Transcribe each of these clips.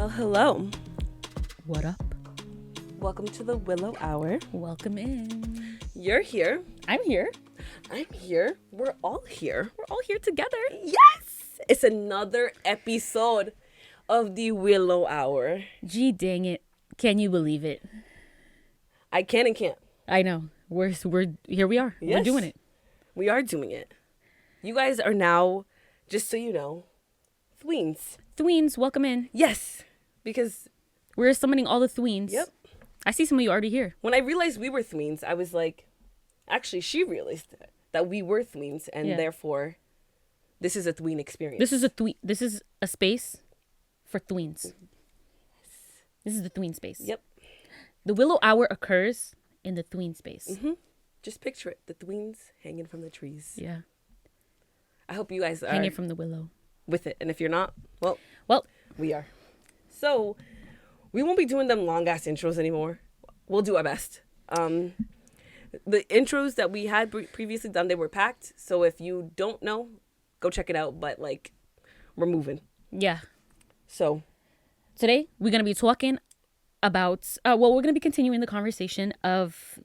Well, hello. What up? Welcome to the Willow Hour. Welcome in. You're here. I'm here. I'm here. We're all here. We're all here together. Yes! It's another episode of the Willow Hour. Gee, dang it. Can you believe it? I can and can't. I know. We're here we are. Yes. We're doing it. We are doing it. You guys are now, just so you know, Thweens. Thweens, welcome in. Yes, because We're summoning all the Thweens. Yep. I see some of you already here. when I realized we were Thweens, I was like, actually, she realized that we were Thweens, and Yeah. therefore, this is a Thween experience. This is a space for Thweens. This is the Thween space. Yep. The Willow Hour occurs in the Thween space. Mm-hmm. Just picture it. The Thweens hanging from the trees. Yeah. I hope you guys are Hanging from the willow. with it. And if you're not, well, Well, we are. So, we won't be doing them long-ass intros anymore. We'll do our best. The intros that we had previously done, they were packed. So, if you don't know, go check it out. But, like, we're moving. yeah. So, Today, we're going to be talking about, we're going to be continuing the conversation of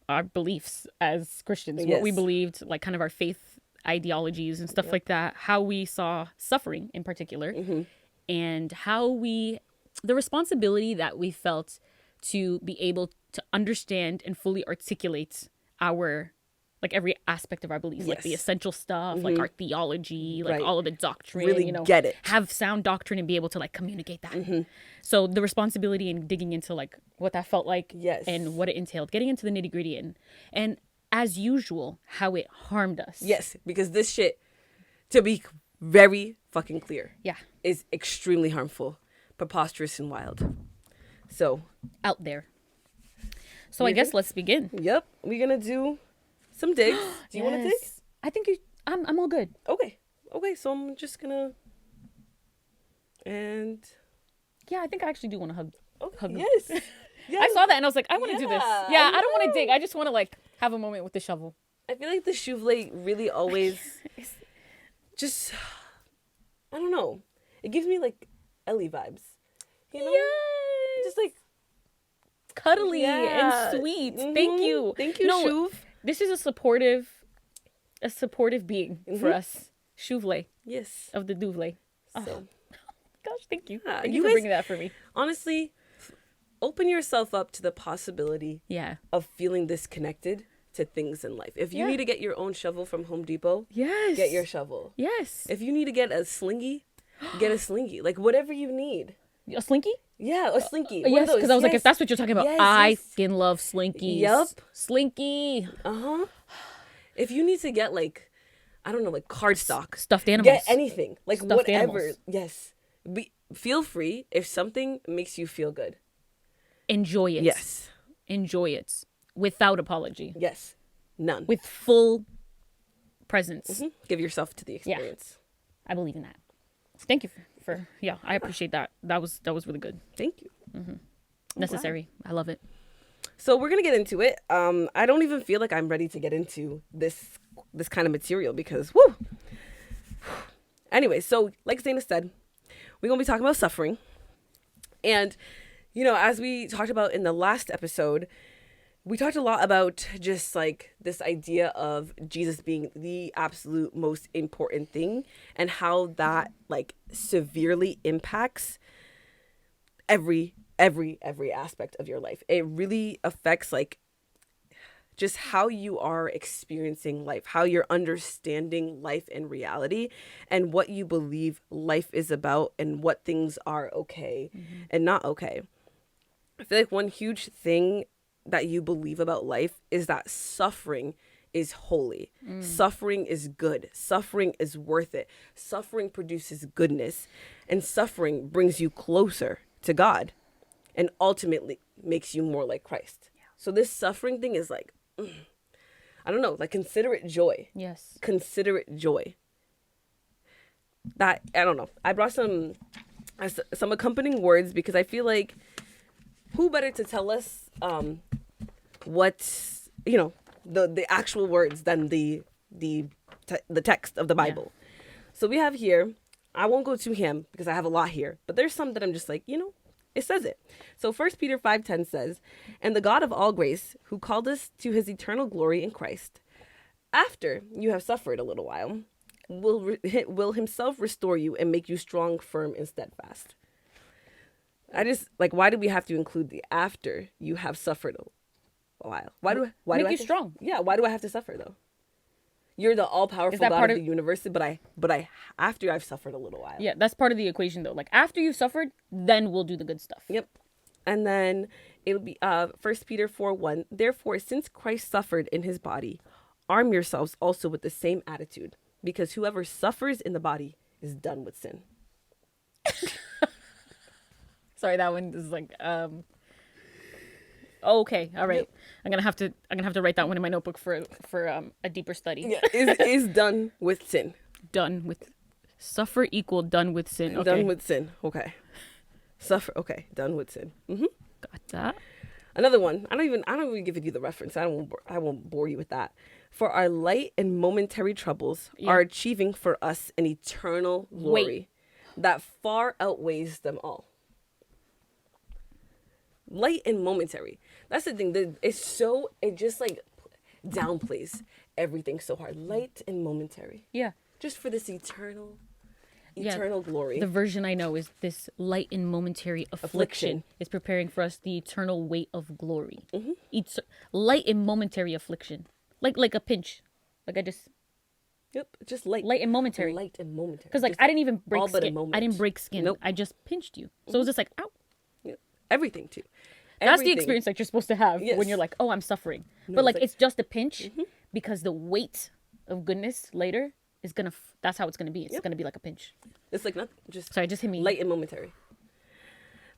our beliefs as Christians, what we Yes. believed, like kind of our faith ideologies and stuff like that, how we saw suffering in particular, and how the responsibility that we felt to be able to understand and fully articulate our, like every aspect of our beliefs, like the Yes. essential stuff, like our theology, like Right. all of the doctrine, Really get it. have sound doctrine and be able to like communicate that. So the responsibility in digging into like what that felt like Yes. and what it entailed, getting into the nitty gritty and as usual, how it harmed us. yes, because this shit, to be very fucking clear, Yeah. is extremely harmful, preposterous, and wild. So, Out there. So I guess let's begin. yep, we're going to do some digs. Do you want to dig? Yes. I think I'm all good. Okay, so I'm just gonna, and Yeah, I think I actually do want to hug. okay, them. yes, I saw that and I was like, I want to do this. Yeah, Yeah, I I don't want know. to dig. I just want to like have a moment with the shovel. I feel like the Chouvlet really always, just, I don't know, it gives me like Ellie vibes, you know, just like Cuddly Yeah. and sweet. Mhm. Thank you. Thank you, No, Chouv. this is a supportive being for us. Chouvlet Yes. of the Douvlet. So Gosh, thank you. Yeah, Thank you you for guys- bringing that for me. honestly, open yourself up to the possibility Yeah. of feeling disconnected to things in life. If you Yeah. need to get your own shovel from Home Depot, Yes. get your shovel. Yes. If you need to get a slingy, get a slingy. Like whatever you need. A slinky? Yeah, a slinky. One of Yes, those. because I was like, Yes. if that's what you're talking about, Yes, I yes. fucking love slinkies. Yup. Slinky. Uh-huh. If you need to get like, I don't know, like cardstock. Stuffed animals. Get anything. Like Stuffed whatever. animals. Yes. Feel free if something makes you feel good. Enjoy it. Yes. Enjoy it. Without apology. Yes. None. With full presence. Give yourself to the experience. I believe in that. Thank you for yeah, I appreciate that. That was really good. Thank you. Necessary. I love it. So we're gonna get into it. I don't even feel like I'm ready to get into this kind of material because whoo. Anyway, so like Zena said, we're gonna be talking about suffering, and you know, as we talked about in the last episode, we talked a lot about just like this idea of Jesus being the absolute most important thing and how that like severely impacts every aspect of your life. It really affects like just how you are experiencing life, how you're understanding life and reality, and what you believe life is about and what things are okay and not okay. I feel like one huge thing that you believe about life is that suffering is holy. Suffering is good. Suffering is worth it. Suffering produces goodness, and suffering brings you closer to God and ultimately makes you more like Christ. So this suffering thing is like, I don't know, like consider it joy. Yes. Consider it joy. That, I don't know. I brought some accompanying words because I feel like who better to tell us what, you know, the actual words than the text of the Bible. So we have here I won't go too ham because I have a lot here, but there's some that I'm just like, it says it. So 1 Peter 5:10 says, "And the God of all grace, who called us to his eternal glory in Christ, after you have suffered a little while, will himself restore you and make you strong, firm, and steadfast." I just, like, why do we have to include the after you have suffered a while? Why do Make I you strong. Yeah, why do I have to suffer, though? You're the all-powerful God of the universe, but I after I've suffered a little while. Yeah, that's part of the equation, though. Like, after you've suffered, then we'll do the good stuff. Yep. And then it'll be 1 Peter 4:1. "Therefore, since Christ suffered in his body, arm yourselves also with the same attitude, because whoever suffers in the body is done with sin." Sorry, that one is like, okay, all right. Yep. I'm gonna have to write that one in my notebook for a deeper study. Yeah, is done with sin. Done with suffer equal done with sin. Okay. Done with sin. Okay. Suffer. Okay. Done with sin. Mm-hmm. Got that. Another one. I don't even give you the reference. I won't bore you with that. "For our light and momentary troubles are achieving for us an eternal glory that far outweighs them all." Light and momentary. That's the thing. It just like downplays everything so hard. Light and momentary. Yeah. Just for this eternal glory. The version I know is this light and momentary affliction is preparing for us the eternal weight of glory. Mm-hmm. Light and momentary affliction. Like a pinch. Like I just... Yep, just light. Light and momentary. Light and momentary. Because like just I didn't even break all but a skin. moment. I didn't break skin. Nope. I just pinched you. So it was just like, ow. Yep. Everything too. That's the experience that you're supposed to have when you're like, oh, I'm suffering. No, but like it's just a pinch because the weight of goodness later is going to... That's how it's going to be. It's going to be like a pinch. It's like nothing. Just hit me. Light and momentary.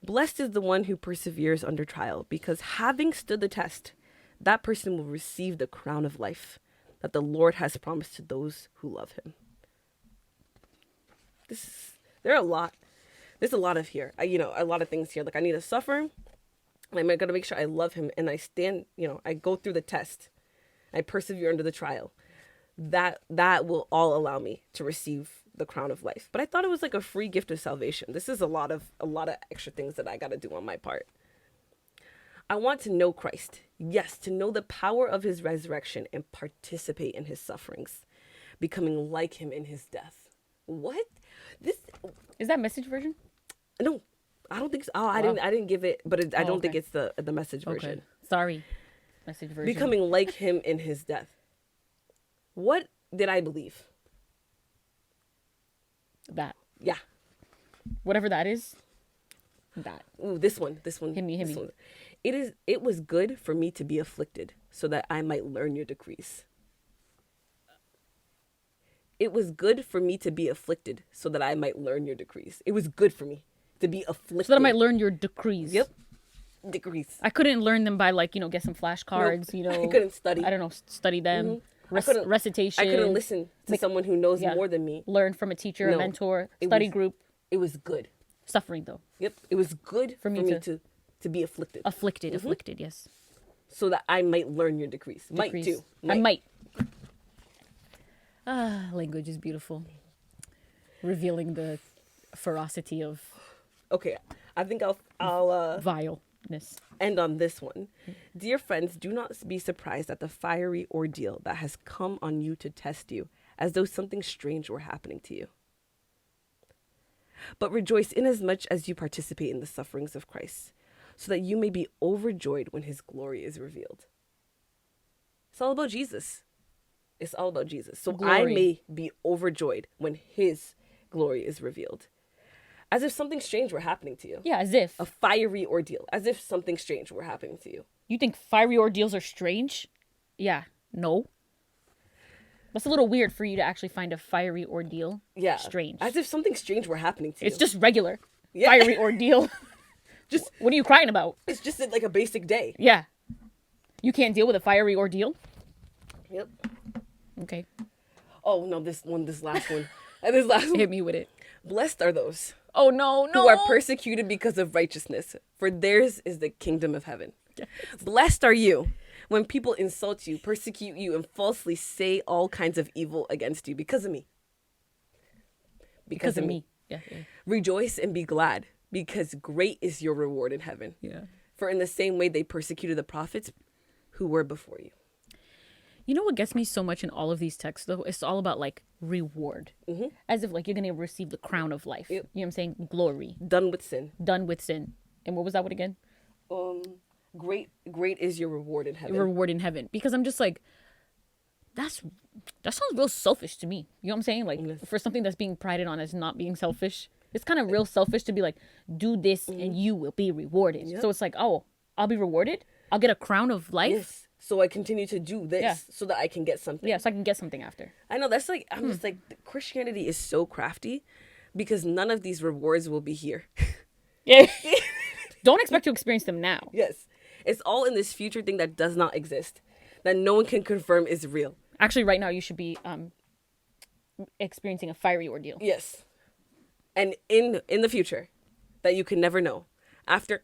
"Blessed is the one who perseveres under trial, because having stood the test, that person will receive the crown of life that the Lord has promised to those who love him." There's a lot of here. A lot of things here. Like I need to suffer. I'm going to make sure I love him, and I stand, I go through the test. I persevere under the trial. That will all allow me to receive the crown of life. But I thought it was like a free gift of salvation. This is a lot of extra things that I got to do on my part. "I want to know Christ. Yes, to know the power of his resurrection and participate in his sufferings, becoming like him in his death." What? This is that Message version? No, I don't think so. Oh, I didn't give it, but I don't think it's the Message version. Okay. Sorry, Message version. Becoming like him in his death. What did I believe? That. Yeah. Whatever that is. That. Ooh, this one. Hit me. One. It was good for me to be afflicted so that I might learn your decrees. It was good for me to be afflicted so that I might learn your decrees. It was good for me to be afflicted. So that I might learn your decrees. Yep. Decrees. I couldn't learn them by get some flashcards, I couldn't study. I don't know, study them. Mm-hmm. Recitation. I couldn't listen to someone who knows more than me. Learn from a teacher, a mentor, study group. It was good. Suffering though. Yep. It was good for me to be afflicted. Afflicted, yes. So that I might learn your decrees. Might too. I might. Language is beautiful. Revealing the ferocity of... Okay, I think I'll vileness. End on this one. "Dear friends, do not be surprised at the fiery ordeal that has come on you to test you, as though something strange were happening to you. But rejoice inasmuch as you participate in the sufferings of Christ, so that you may be overjoyed when his glory is revealed." It's all about Jesus. It's all about Jesus. So I may be overjoyed when his glory is revealed. As if something strange were happening to you. Yeah, as if. A fiery ordeal. As if something strange were happening to you. You think fiery ordeals are strange? Yeah. No. That's a little weird for you to actually find a fiery ordeal strange. As if something strange were happening to you. It's just regular. Yeah. Fiery ordeal. Just what are you crying about? It's just like a basic day. Yeah. You can't deal with a fiery ordeal? Yep. Okay. Oh, no, this last one. This last one. Hit me with it. "Blessed are those Oh, no. who are persecuted because of righteousness, for theirs is the kingdom of heaven. Yes. Blessed are you when people insult you, persecute you, and falsely say all kinds of evil against you because of me. Because of me. Yeah, yeah. Rejoice and be glad, because great is your reward in heaven. Yeah. For in the same way they persecuted the prophets who were before you. You know what gets me so much in all of these texts, though? It's all about, like, reward. As if, like, you're going to receive the crown of life. Yep. You know what I'm saying? Glory. Done with sin. Done with sin. And what was that one again? Great is your reward in heaven. Reward in heaven. Because I'm just like, that sounds real selfish to me. You know what I'm saying? Like, Yes. for something that's being prided on as not being selfish, it's kind of real selfish to be like, do this and you will be rewarded. Yep. So it's like, oh, I'll be rewarded? I'll get a crown of life? Yes. So I continue to do this so that I can get something. Yeah, so I can get something after. I know, that's like, I'm just like, Christianity is so crafty because none of these rewards will be here. Yeah. Don't expect to experience them now. Yes. It's all in this future thing that does not exist, that no one can confirm is real. Actually, right now, you should be experiencing a fiery ordeal. Yes. And in the future, that you can never know, after,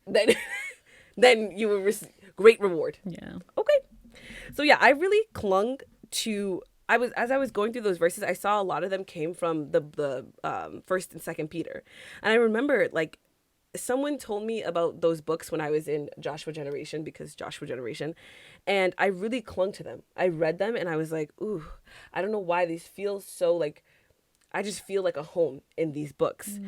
then you will receive great reward. Yeah. Okay. So yeah, I really clung to, as I was going through those verses, I saw a lot of them came from the First and Second Peter. And I remember, like, someone told me about those books when I was in Joshua Generation, because Joshua Generation, and I really clung to them. I read them and I was like, ooh, I don't know why these feel so, like, I just feel like a home in these books.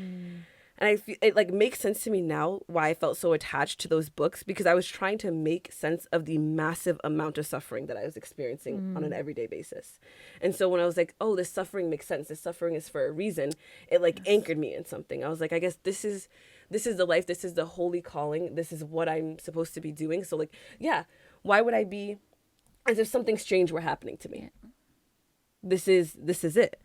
And I feel it, like, makes sense to me now why I felt so attached to those books, because I was trying to make sense of the massive amount of suffering that I was experiencing on an everyday basis. And so when I was like, oh, this suffering makes sense, this suffering is for a reason, it like anchored me in something. I was like, I guess this is the life, this is the holy calling, this is what I'm supposed to be doing. So, like, yeah, why would I be as if something strange were happening to me? This is it.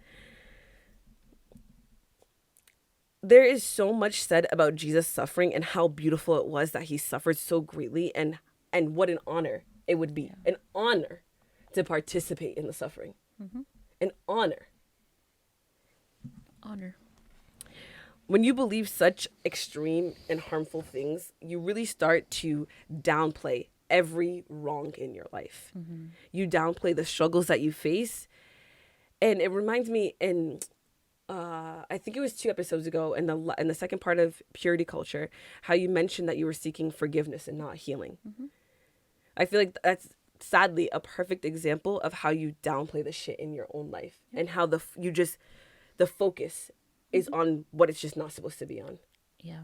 There is so much said about Jesus suffering and how beautiful it was that he suffered so greatly, and what an honor it would be. An honor to participate in the suffering. An honor. Honor. When you believe such extreme and harmful things, you really start to downplay every wrong in your life. You downplay the struggles that you face. And it reminds me in I think it was 2 episodes ago in the second part of Purity Culture, how you mentioned that you were seeking forgiveness and not healing. I feel like that's sadly a perfect example of how you downplay the shit in your own life, and how the focus is on what it's just not supposed to be on. Yeah.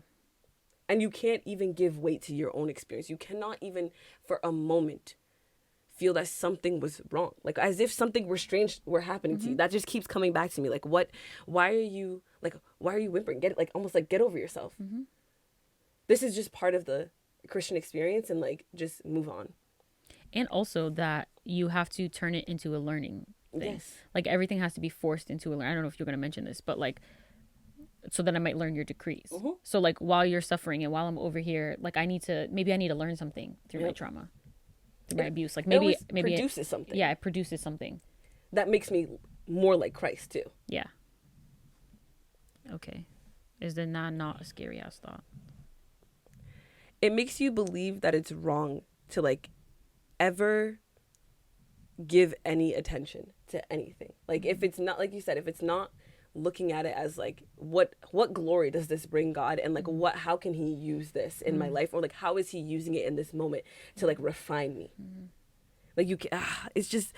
And you can't even give weight to your own experience. You cannot even for a moment feel that something was wrong, like as if something were strange were happening to you. That just keeps coming back to me, like, why are you whimpering? Almost like, get over yourself. This is just part of the Christian experience, and like, just move on. And also that you have to turn it into a learning thing. Yes. Like, everything has to be forced into a learning. I don't know if you're going to mention this, but like, so that I might learn your decrees. So like, while you're suffering and while I'm over here, like, maybe I need to learn something through my trauma, through my abuse. Like, maybe produces something. Yeah, it produces something that makes me more like Christ too. Yeah. Okay. Is then not a scary ass thought? It makes you believe that it's wrong to like ever give any attention to anything. Like, if it's not, like you said, if it's not looking at it as like, what glory does this bring God, and like, how can he use this in my life, or like, how is he using it in this moment to like refine me? Like, it's just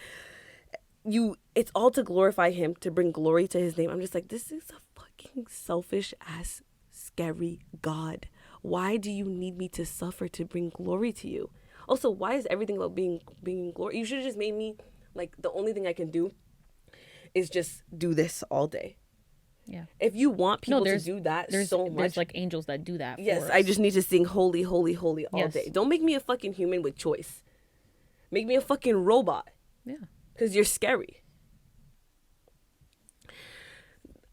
it's all to glorify him, to bring glory to his name. I'm just like, this is a fucking selfish ass scary God. Why do you need me to suffer to bring glory to you? Also, why is everything about being glory? You should have just made me like, the only thing I can do is just do this all day. Yeah. If you want people to do that so much. There's like angels that do that. Yes, for us. I just need to sing holy, holy, holy all day. Don't make me a fucking human with choice. Make me a fucking robot. Yeah. Because you're scary.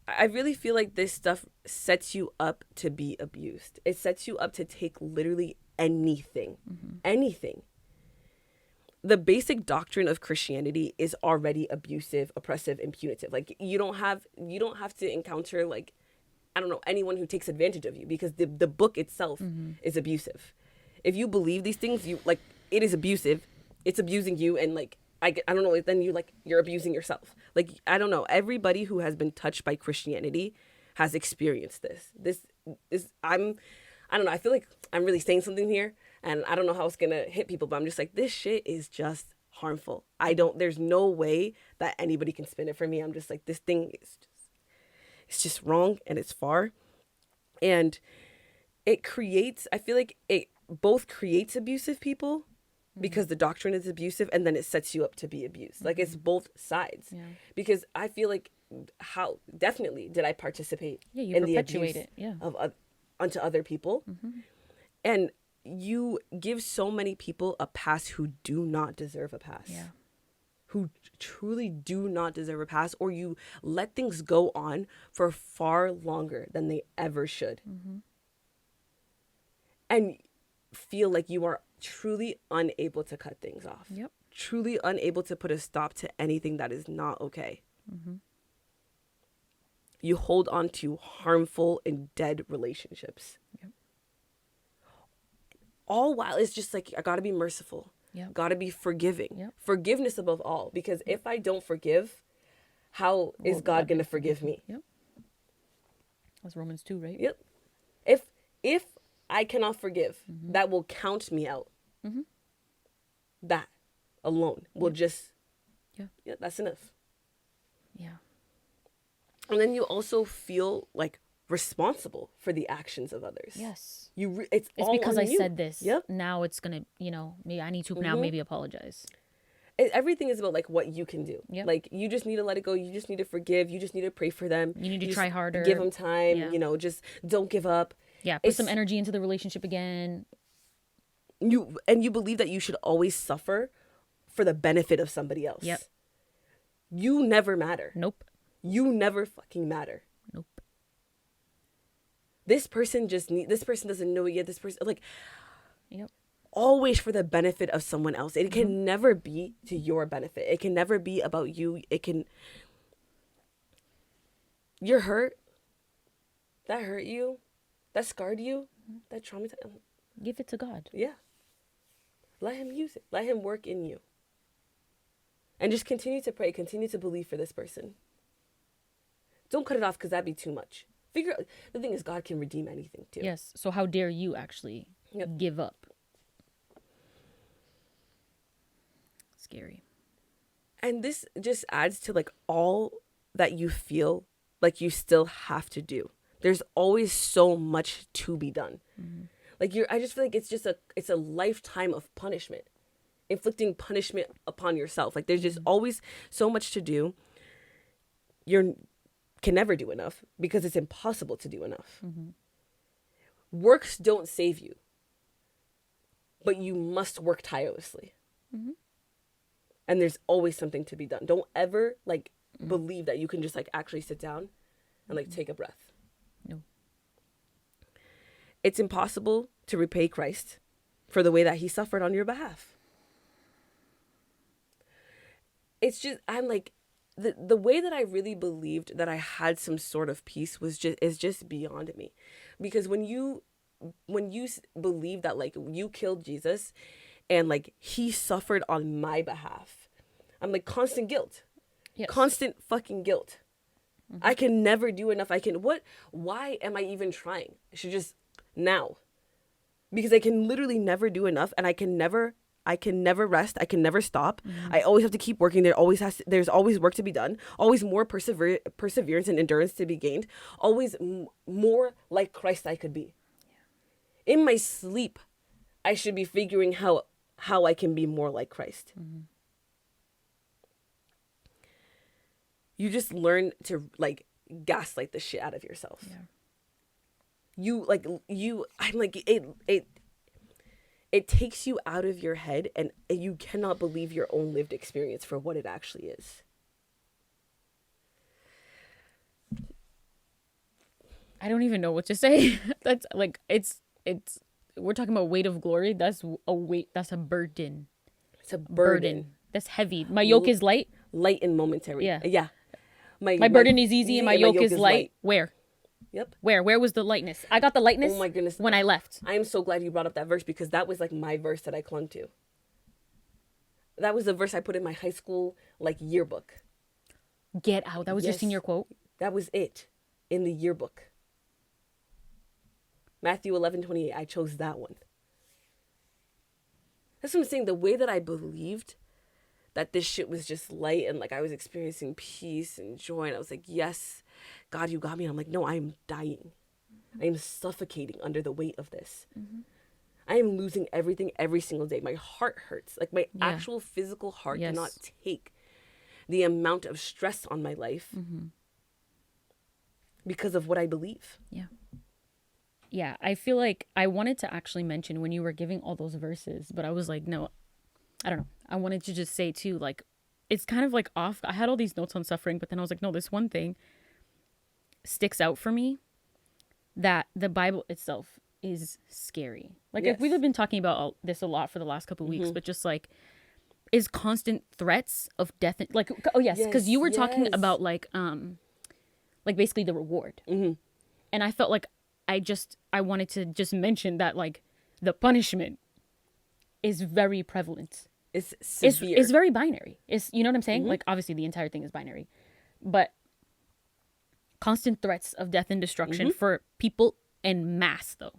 I really feel like this stuff sets you up to be abused. It sets you up to take literally anything. Anything. The basic doctrine of Christianity is already abusive, oppressive, and punitive. Like, you don't have to encounter, like, I don't know, anyone who takes advantage of you, because the book itself is abusive. If you believe these things, you like, it is abusive. It's abusing you, and like, I don't know, then you're abusing yourself. Like, I don't know. Everybody who has been touched by Christianity has experienced this. This is, I don't know. I feel like I'm really saying something here, and I don't know how it's going to hit people, but I'm just like, this shit is just harmful. There's no way that anybody can spin it for me. I'm just like, this thing is it's just wrong, and it's far. And I feel like it both creates abusive people, because the doctrine is abusive, and then it sets you up to be abused. Like, it's both sides. Yeah. Because I feel like how definitely did I participate in the abuse of onto other people. And you give so many people a pass who do not deserve a pass. Yeah. Who truly do not deserve a pass, or you let things go on for far longer than they ever should. And feel like you are truly unable to cut things off. Yep. Truly unable to put a stop to anything that is not okay. You hold on to harmful and dead relationships. Yep. All while it's just like, I gotta be merciful. Yep. Gotta be forgiving. Yep. Forgiveness above all. Because if I don't forgive, how is God gonna forgive me? Yep. That's Romans 2, right? Yep. If I cannot forgive, that will count me out. That alone will just, that's enough. Yeah. And then you also feel like responsible for the actions of others. Yes. It's all because on I you. said this. Yep. Now it's gonna, maybe I need to now maybe apologize. Everything is about like what you can do. Yep. Like, you just need to let it go. You just need to forgive. You just need to pray for them. You need to try harder. Give them time. Yeah. Just don't give up. Yeah. Put some energy into the relationship again. You believe that you should always suffer for the benefit of somebody else. Yep. You never matter. Nope. You never fucking matter. Nope. This person doesn't know it yet. This person, like, always for the benefit of someone else. It can never be to your benefit. It can never be about you. You're hurt. That hurt you. That scarred you. That traumatized. Give it to God. Yeah. Let him use it. Let him work in you. And just continue to pray. Continue to believe for this person. Don't cut it off, because that'd be too much. The thing is, God can redeem anything too. Yes. So how dare you actually give up? Scary. And this just adds to like all that you feel like you still have to do. There's always so much to be done. Like, I just feel like it's a lifetime of punishment, inflicting punishment upon yourself. Like, there's just always so much to do. You can never do enough, because it's impossible to do enough. Works don't save you, but you must work tirelessly. And there's always something to be done. Don't ever believe that you can just actually sit down and take a breath. No. It's impossible to repay Christ for the way that he suffered on your behalf. It's just, I'm like, the way that I really believed that I had some sort of peace is just beyond me. Because when you believe that you killed Jesus and he suffered on my behalf, I'm constant guilt. Yes. Constant fucking guilt. I can never do enough. Why am I even trying? I should just now. Because I can literally never do enough, and I can never rest. I can never stop. I always have to keep working. There's always work to be done. Always more perseverance and endurance to be gained. Always more like Christ I could be. Yeah. In my sleep, I should be figuring how I can be more like Christ. You just learn to gaslight the shit out of yourself. Yeah. It takes you out of your head, and you cannot believe your own lived experience for what it actually is. I don't even know what to say. That's it's we're talking about weight of glory. That's a weight. That's a burden. It's a burden. That's heavy. My yoke is light. Light and momentary. Yeah. Yeah. My burden is easy and my yoke is light. Where? Yep. Where was the lightness? I got the lightness. Oh my goodness. When I left. I am so glad you brought up that verse, because that was my verse that I clung to. That was the verse I put in my high school like yearbook. Get out. That was your Yes. senior quote? That was it in the yearbook. Matthew 11:28. I chose that one. That's what I'm saying. The way that I believed that this shit was just light and like I was experiencing peace and joy, and I was like, yes, God, you got me. And I'm like, no, I am dying. I am suffocating under the weight of this. I am losing everything every single day. My heart hurts. Like my actual physical heart cannot take the amount of stress on my life because of what I believe. Yeah. Yeah, I feel like I wanted to actually mention when you were giving all those verses, but I was like, no, I don't know. I wanted to just say too, like, it's kind of like off. I had all these notes on suffering, but then I was like, no, this one thing sticks out for me, that the Bible itself is scary. Like, if we've been talking about this a lot for the last couple of weeks, but just like, is constant threats of death. Like, oh yes, because you were talking about like basically the reward. And I felt like I wanted to just mention that like the punishment is very prevalent. It's severe. It's very binary. It's, you know what I'm saying? Like, obviously the entire thing is binary, but constant threats of death and destruction for people en masse though.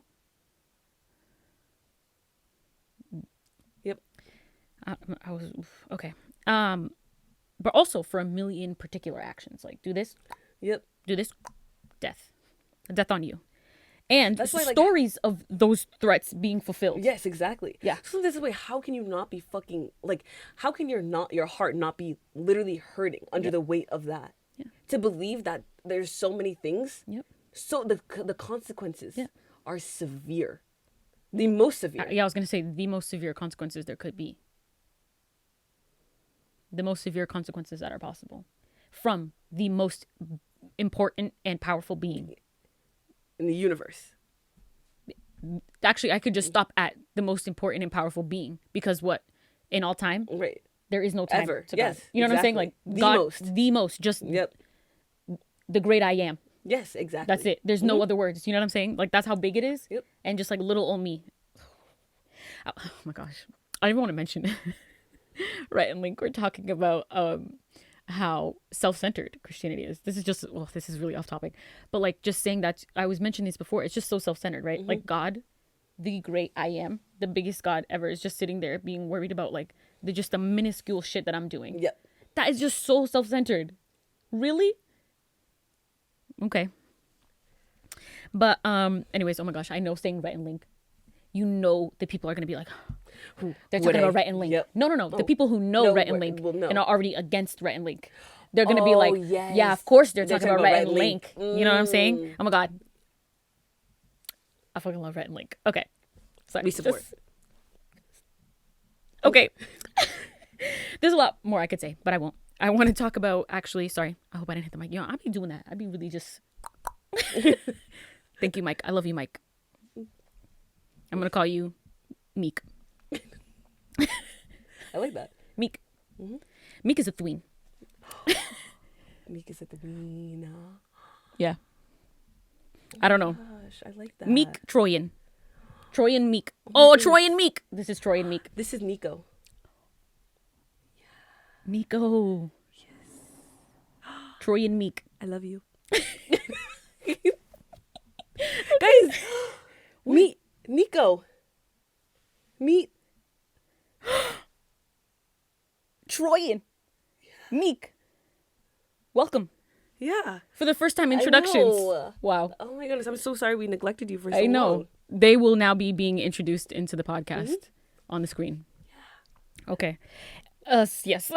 Yep. I was okay. But also for a million particular actions, like do this, do this, death on you. And that's why, stories of those threats being fulfilled. Yes, exactly. Yeah. So this is why, how can you not be fucking, like, how can your heart not be literally hurting under the weight of that? Yeah. To believe that there's so many things. Yep. So the consequences are severe. The most severe. Yeah, I was going to say the most severe consequences there could be. The most severe consequences that are possible from the most important and powerful being in the universe. Actually, I could just stop at the most important and powerful being, because what, in all time, right? There is no time ever. to Yes, God. You know what I'm saying? Like the most, just the great I am. Yes, exactly. That's it. There's no other words. You know what I'm saying? Like, that's how big it is. Yep. And just like little old me. Oh my gosh, I even want to mention Rhett and Link were talking about how self-centered Christianity is. This is just, well, this is really off topic, but like just saying that, I was mentioning this before, it's just so self-centered, right? Like God, the great I am, the biggest God ever, is just sitting there being worried about like the minuscule shit that I'm doing. Yep. That is just so self-centered. Really? Okay. But anyways, oh my gosh, I know saying Rhett and Link, you know the people are gonna be like, they're talking about Rhett and Link. Yep. No. The people who know Rhett and Link and are already against Rhett and Link, they're gonna be like, yes. yeah, of course they're talking about Rhett and Link. You know what I'm saying? Oh my God, I fucking love Rhett and Link. Okay, sorry. We support. Okay. There's a lot more I could say, but I won't. I want to talk about, actually, sorry, I hope I didn't hit the mic. You know, I'd be doing that. I'd be really just. Thank you, Mike. I love you, Mike. I'm gonna call you Meek. I like that. Meek. Meek is a tween. Meek is a tween. Yeah. I don't know. Gosh, I like that. Meek Troyan. Troyan Meek. Oh, Troyan Meek. This is Troyan Meek. This is Nico. Nico. Yes. Troyan Meek. I love you. Guys, meet Nico. Meet Troyan. Meek. Welcome. Yeah. For the first time, introductions. Wow. Oh my goodness, I'm so sorry we neglected you for so long. I know. They will now be being introduced into the podcast on the screen. Yeah. Okay. Yes.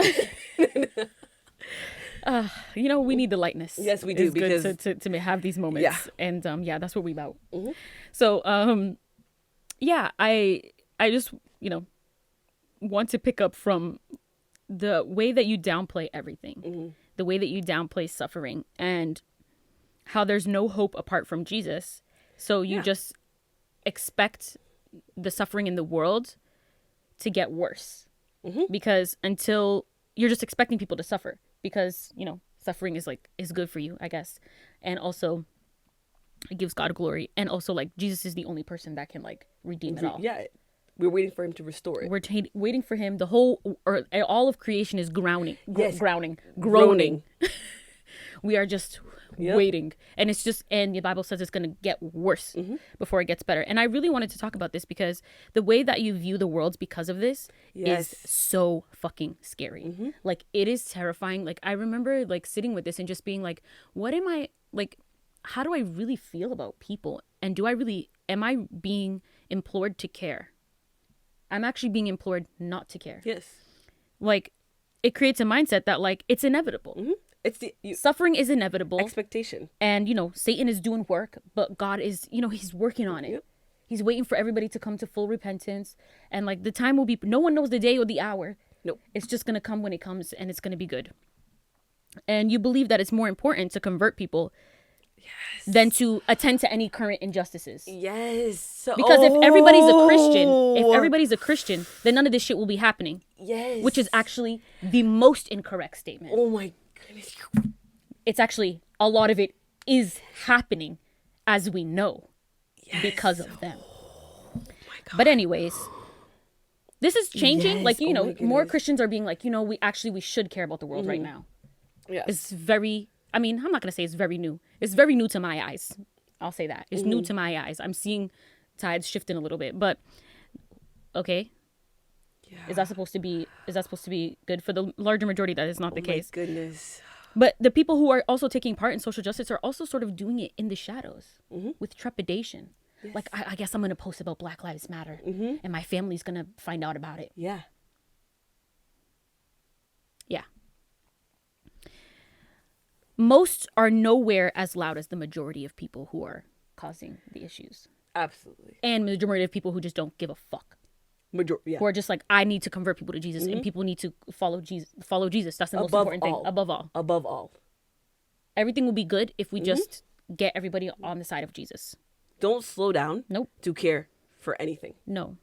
You know, we need the lightness. Yes, we do. It's because good to have these moments. Yeah. And that's what we about. So yeah, I just, you know, want to pick up from the way that you downplay everything, the way that you downplay suffering, and how there's no hope apart from Jesus. So you just expect the suffering in the world to get worse, because until you're just expecting people to suffer, because, you know, suffering is good for you, I guess. And also it gives God glory. And also, like, Jesus is the only person that can like redeem it all. Yeah. We're waiting for him to restore it. We're waiting for him. The whole, or all of creation is groaning. Yes. Groaning. We are just Yep. waiting. And it's just, and the Bible says it's going to get worse before it gets better. And I really wanted to talk about this because the way that you view the world because of this Yes. is so fucking scary. Like, it is terrifying. Like, I remember like sitting with this and just being like, what am I, like, how do I really feel about people? And am I being implored to care? I'm actually being implored not to care. Yes. Like, it creates a mindset that like it's inevitable. It's the Suffering is inevitable. expectation. And, Satan is doing work, but God is, he's working on it. Yep. He's waiting for everybody to come to full repentance. And like the time will be, no one knows the day or the hour. Nope. It's just going to come when it comes, and it's going to be good. And you believe that it's more important to convert people than to attend to any current injustices. Yes. Because if everybody's a Christian, then none of this shit will be happening. Yes. Which is actually the most incorrect statement. Oh my goodness. It's actually, a lot of it is happening as we know because of them. Oh my God. But anyways, this is changing. Yes. Like, Oh my more goodness. Christians are being like, we should care about the world right now. Yes. It's very, I'm not going to say it's very new. It's very new to my eyes. I'll say that. It's new to my eyes. I'm seeing tides shifting a little bit, but okay. Yeah. Is that supposed to be good? For the larger majority, that is not the case. Oh my goodness. But the people who are also taking part in social justice are also sort of doing it in the shadows with trepidation. Yes. Like, I guess I'm going to post about Black Lives Matter and my family's going to find out about it. Yeah. Yeah. Most are nowhere as loud as the majority of people who are causing the issues. Absolutely. And the majority of people who just don't give a fuck. Yeah. Who are just like, I need to convert people to Jesus and people need to follow Jesus. That's the most important thing. Above all. Everything will be good if we just get everybody on the side of Jesus. Don't slow down. Nope. To care for anything. No.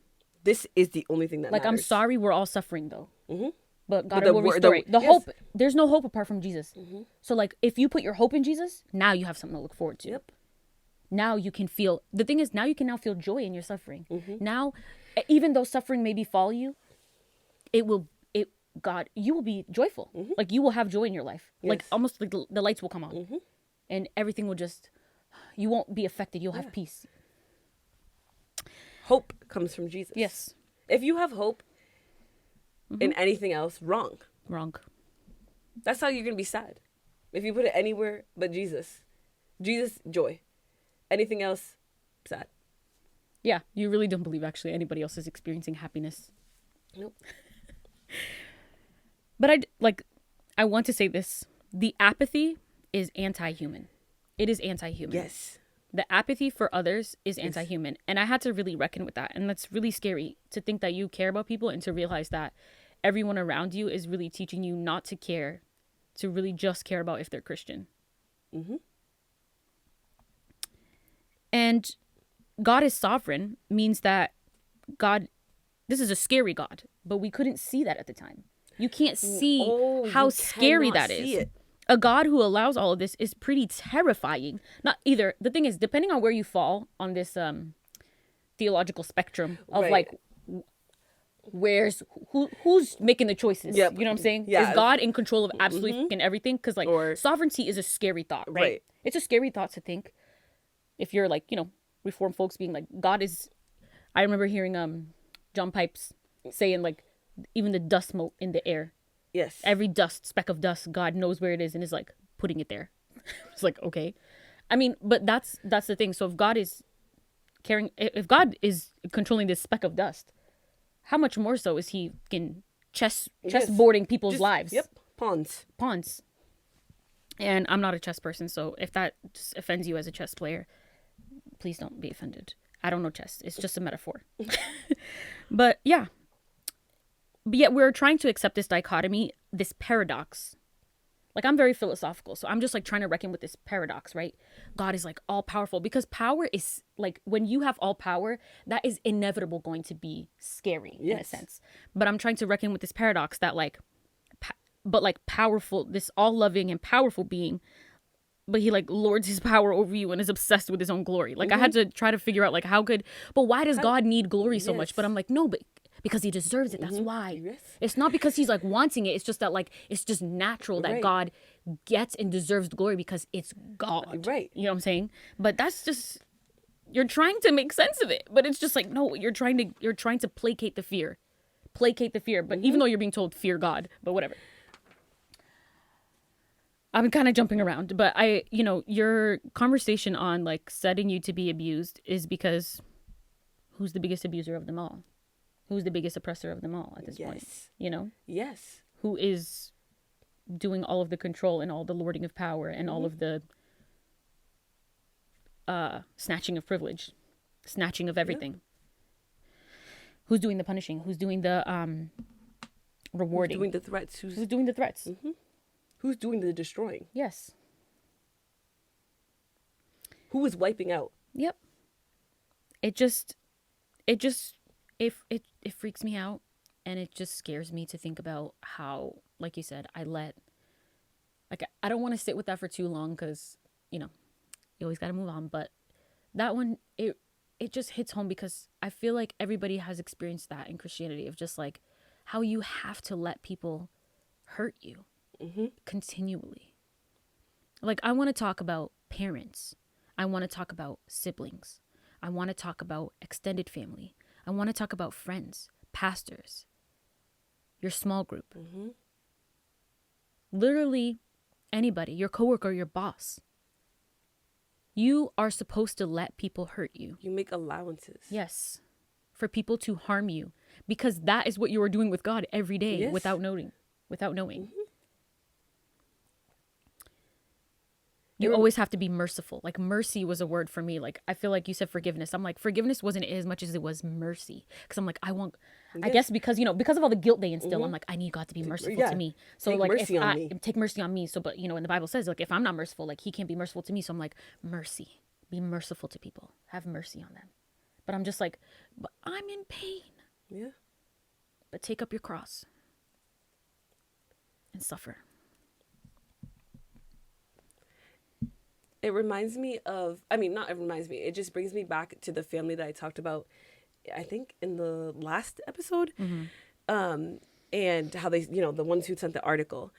This is the only thing that Like, matters. I'm sorry we're all suffering though. But God But will restore it. yes. Hope, there's no hope apart from Jesus. So like, if you put your hope in Jesus, now you have something to look forward to. Yep. Now you can feel, the thing is, now you can now feel joy in your suffering. Now, even though suffering may befall you, you will be joyful. Like, you will have joy in your life. Yes. Like, almost like the lights will come on. And everything will just, you won't be affected. You'll have peace. Hope comes from Jesus. Yes. If you have hope in anything else, wrong. That's how you're going to be sad. If you put it anywhere but Jesus. Jesus, joy. Anything else, sad. Yeah, you really don't believe actually anybody else is experiencing happiness. Nope. But I want to say this. The apathy is anti-human. It is anti-human. Yes. The apathy for others is anti-human. And I had to really reckon with that. And that's really scary to think that you care about people and to realize that everyone around you is really teaching you not to care, to really just care about if they're Christian. And God is sovereign means that this is a scary God, but we couldn't see that at the time. You can't see how scary that is. A God who allows all of this is pretty terrifying. The thing is, depending on where you fall on this theological spectrum of like, who's making the choices? Yep. You know what I'm saying? Yeah. Is God in control of absolutely fucking everything? Because like, sovereignty is a scary thought, right? It's a scary thought to think. If you're like, Reformed folks being like, God is, I remember hearing John Pipes saying like, even the dust mote in the air. Yes. Every speck of dust, God knows where it is and is like putting it there. It's like, okay. I mean, but that's the thing. So if God is controlling this speck of dust, how much more so is he chessboarding people's lives? Yep. Pawns. And I'm not a chess person, so if that just offends you as a chess player, please don't be offended. I don't know chess. It's just a metaphor. But yeah. But yet we're trying to accept this dichotomy, this paradox. Like, I'm very philosophical, so I'm just like trying to reckon with this paradox, right? God is like all powerful, because power is like, when you have all power, that is inevitable going to be scary in a sense. But I'm trying to reckon with this paradox that like, but like powerful, this all loving and powerful being but he like lords his power over you and is obsessed with his own glory. Like I had to try to figure out like but why does God need glory so much? But I'm like, no, but because he deserves it. That's why. Yes. It's not because he's like wanting it. It's just that like it's just natural that God gets and deserves the glory because it's God. Right. You know what I'm saying? But that's just, you're trying to make sense of it. But it's just like, no, you're trying to placate the fear. But even though you're being told fear God, but whatever. I'm kind of jumping around, but your conversation on like setting you to be abused is because who's the biggest abuser of them all? Who's the biggest oppressor of them all at this point? You know? Yes. Who is doing all of the control and all the lording of power and all of the snatching of privilege, snatching of everything? Who's doing the punishing? Who's doing the rewarding? Who's doing the threats? Who's doing the threats? Who's doing the destroying? Yes. Who is wiping out? Yep. It freaks me out, and it just scares me to think about how, like you said, I don't want to sit with that for too long because, you always got to move on. But that one, it just hits home because I feel like everybody has experienced that in Christianity of just like how you have to let people hurt you continually. Like I want to talk about parents. I want to talk about siblings. I want to talk about extended family. I want to talk about friends, pastors, your small group. Literally anybody, your coworker, your boss. You are supposed to let people hurt you. You make allowances. Yes. For people to harm you. Because that is what you are doing with God every day without knowing. You always have to be merciful. Like mercy was a word for me. Like I feel like you said forgiveness. I'm like, forgiveness wasn't as much as it was mercy. Because I'm like, I guess because of all the guilt they instill, I'm like, I need God to be merciful to me. So take like mercy on me. Take mercy on me. So but in the Bible says like if I'm not merciful, like he can't be merciful to me. So I'm like, mercy. Be merciful to people. Have mercy on them. But I'm just like, but I'm in pain. Yeah. But take up your cross and suffer. It reminds me of, it just brings me back to the family that I talked about, I think in the last episode, and how they, the ones who sent the article.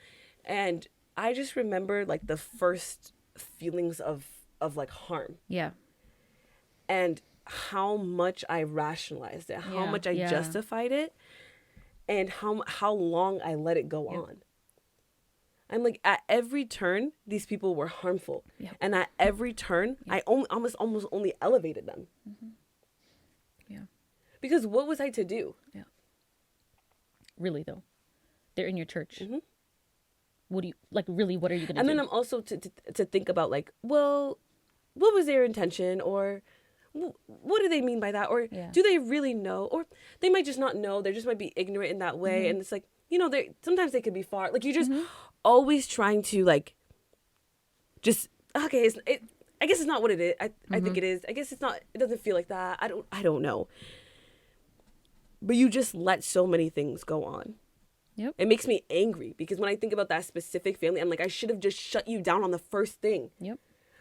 And I just remember like the first feelings of like harm. Yeah. And how much I rationalized it, how much I justified it, and how long I let it go on. I'm like, at every turn, these people were harmful. Yep. And at every turn, I almost only elevated them. Yeah. Because what was I to do? Yeah. Really, though. They're in your church. What do you, like, really, what are you going to do? And then I'm also to think about, like, well, what was their intention? Or what do they mean by that? Or do they really know? Or they might just not know. They just might be ignorant in that way. And it's like, sometimes they could be far. Like, you're just always trying to, like, just, okay, I guess it's not what it is. I think it is. I guess it's not, it doesn't feel like that. I don't know. But you just let so many things go on. Yep. It makes me angry because when I think about that specific family, I'm like, I should have just shut you down on the first thing. Yep.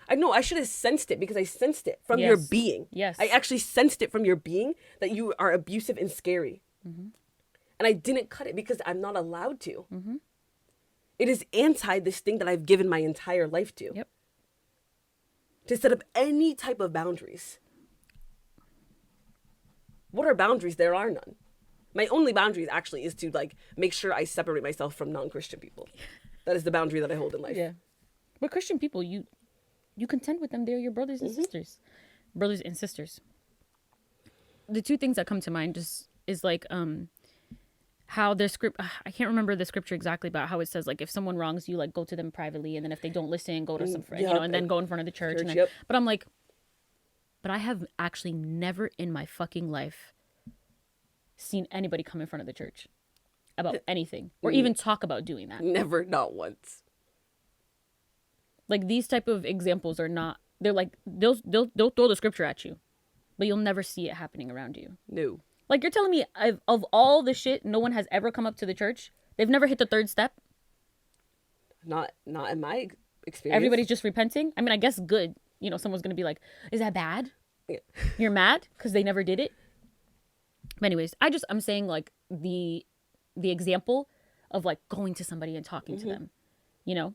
I know I should have sensed it because I sensed it from your being. Yes. I actually sensed it from your being that you are abusive and scary. And I didn't cut it because I'm not allowed to. It is anti this thing that I've given my entire life to. Yep. To set up any type of boundaries. What are boundaries? There are none. My only boundaries actually is to like make sure I separate myself from non-Christian people. That is the boundary that I hold in life. Yeah. But Christian people, you contend with them. They're your brothers and sisters. Brothers and sisters. The two things that come to mind is like how their script, I can't remember the scripture exactly, but how it says like if someone wrongs you, like go to them privately, and then if they don't listen, go to some friend, and then go in front of the church. And then, but I'm like, but I have actually never in my fucking life seen anybody come in front of the church about anything or even talk about doing that. Never, not once. Like these type of examples are not, they're like, they'll throw the scripture at you, but you'll never see it happening around you. No. Like you're telling me of all the shit, no one has ever come up to the church. They've never hit the third step. Not in my experience. Everybody's just repenting. I mean, I guess good. You know, someone's gonna be like, "Is that bad? Yeah. You're mad because they never did it." But anyways, I'm saying like the example of like going to somebody and talking to them. You know,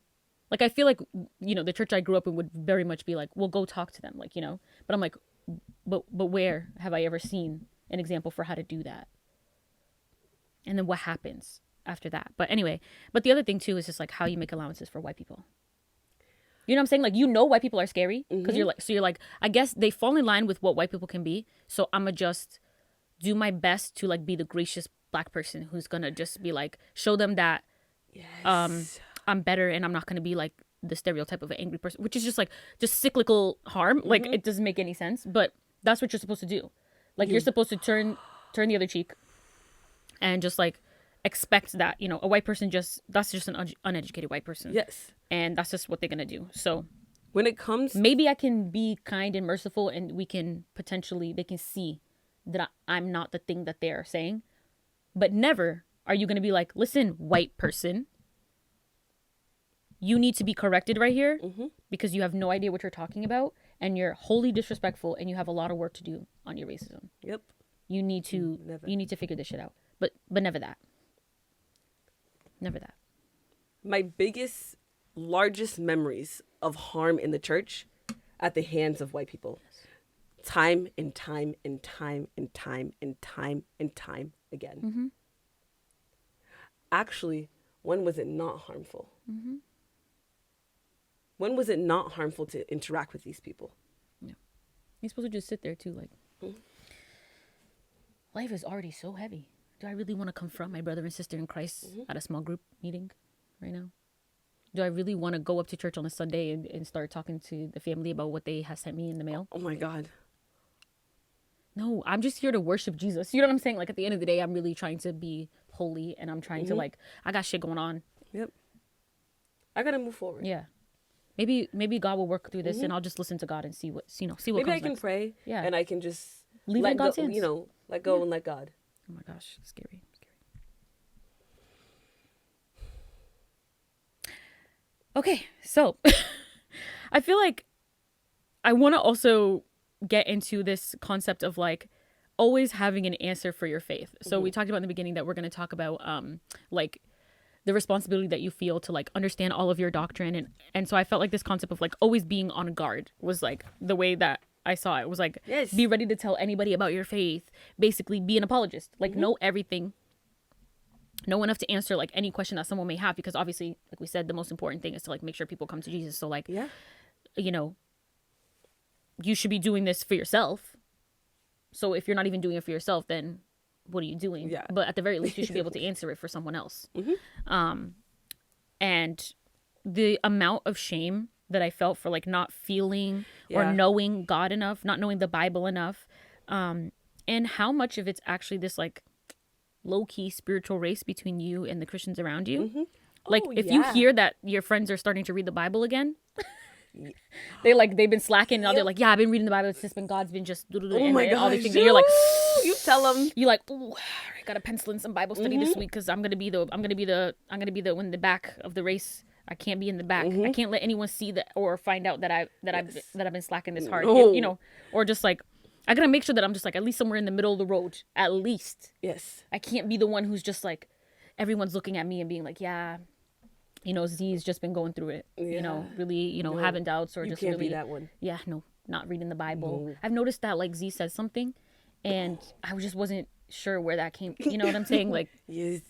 like I feel like the church I grew up in would very much be like, "Well, go talk to them," like But I'm like, but where have I ever seen an example for how to do that? And then what happens after that? But anyway, but the other thing too is just like how you make allowances for white people. You know what I'm saying? Like, white people are scary because you're like, I guess they fall in line with what white people can be. So I'm gonna just do my best to like be the gracious black person who's gonna just be like, show them that I'm better and I'm not gonna be like the stereotype of an angry person, which is just cyclical harm. Like it doesn't make any sense, but that's what you're supposed to do. Like you're supposed to turn the other cheek and just like expect that, a white person that's just an uneducated white person. Yes. And that's just what they're going to do. So when it comes, maybe I can be kind and merciful and they can see that I'm not the thing that they're saying. But never are you going to be like, listen, white person, you need to be corrected right here because you have no idea what you're talking about and you're wholly disrespectful and you have a lot of work to do on your racism. Yep. You need to figure this shit out. But never that. Never that. My largest memories of harm in the church at the hands of white people. Time and time and time and time and time and time again. Actually, when was it not harmful? When was it not harmful to interact with these people? Yeah. You're supposed to just sit there too, like, life is already so heavy. Do I really want to confront my brother and sister in Christ at a small group meeting right now? Do I really want to go up to church on a Sunday and start talking to the family about what they have sent me in the mail? Oh my God. No, I'm just here to worship Jesus. You know what I'm saying? Like at the end of the day, I'm really trying to be holy and I'm trying to like, I got shit going on. Yep. I got to move forward. Yeah. Maybe God will work through this and I'll just listen to God and see what maybe comes I can next. pray and I can just leave it in God's hands. Let go and let God. Oh my gosh, scary. Okay, so I feel like I want to also get into this concept of like always having an answer for your faith. So we talked about in the beginning that we're going to talk about like the responsibility that you feel to like understand all of your doctrine and so I felt like this concept of like always being on guard was like the way that I saw it. It was like, yes, be ready to tell anybody about your faith. Basically, be an apologist. Like, know everything. Know enough to answer, like, any question that someone may have. Because, obviously, like we said, the most important thing is to, like, make sure people come to Jesus. So, like, you should be doing this for yourself. So, if you're not even doing it for yourself, then what are you doing? Yeah. But at the very least, you should be able to answer it for someone else. And the amount of shame that I felt for like not feeling or knowing God enough, not knowing the Bible enough, and how much of it's actually this like low-key spiritual race between you and the Christians around you. Like if you hear that your friends are starting to read the Bible again, they've been slacking and now they're like, yeah, I've been reading the Bible, it's just been God's been just oh my God, all these things. And you're like, you tell them, you're like, oh, I gotta pencil in some Bible study this week because I'm gonna be the one in the back of the race. I can't be in the back. I can't let anyone see that or find out that I've been slacking this hard. No. Or just like I gotta make sure that I'm just like at least somewhere in the middle of the road. At least. Yes. I can't be the one who's just like everyone's looking at me and being like, yeah, Z's just been going through it. Really, having doubts or you just can't really be that one. Yeah, no, not reading the Bible. No. I've noticed that like Z says something, and I just wasn't sure where that came. You know what I'm saying? Like yes.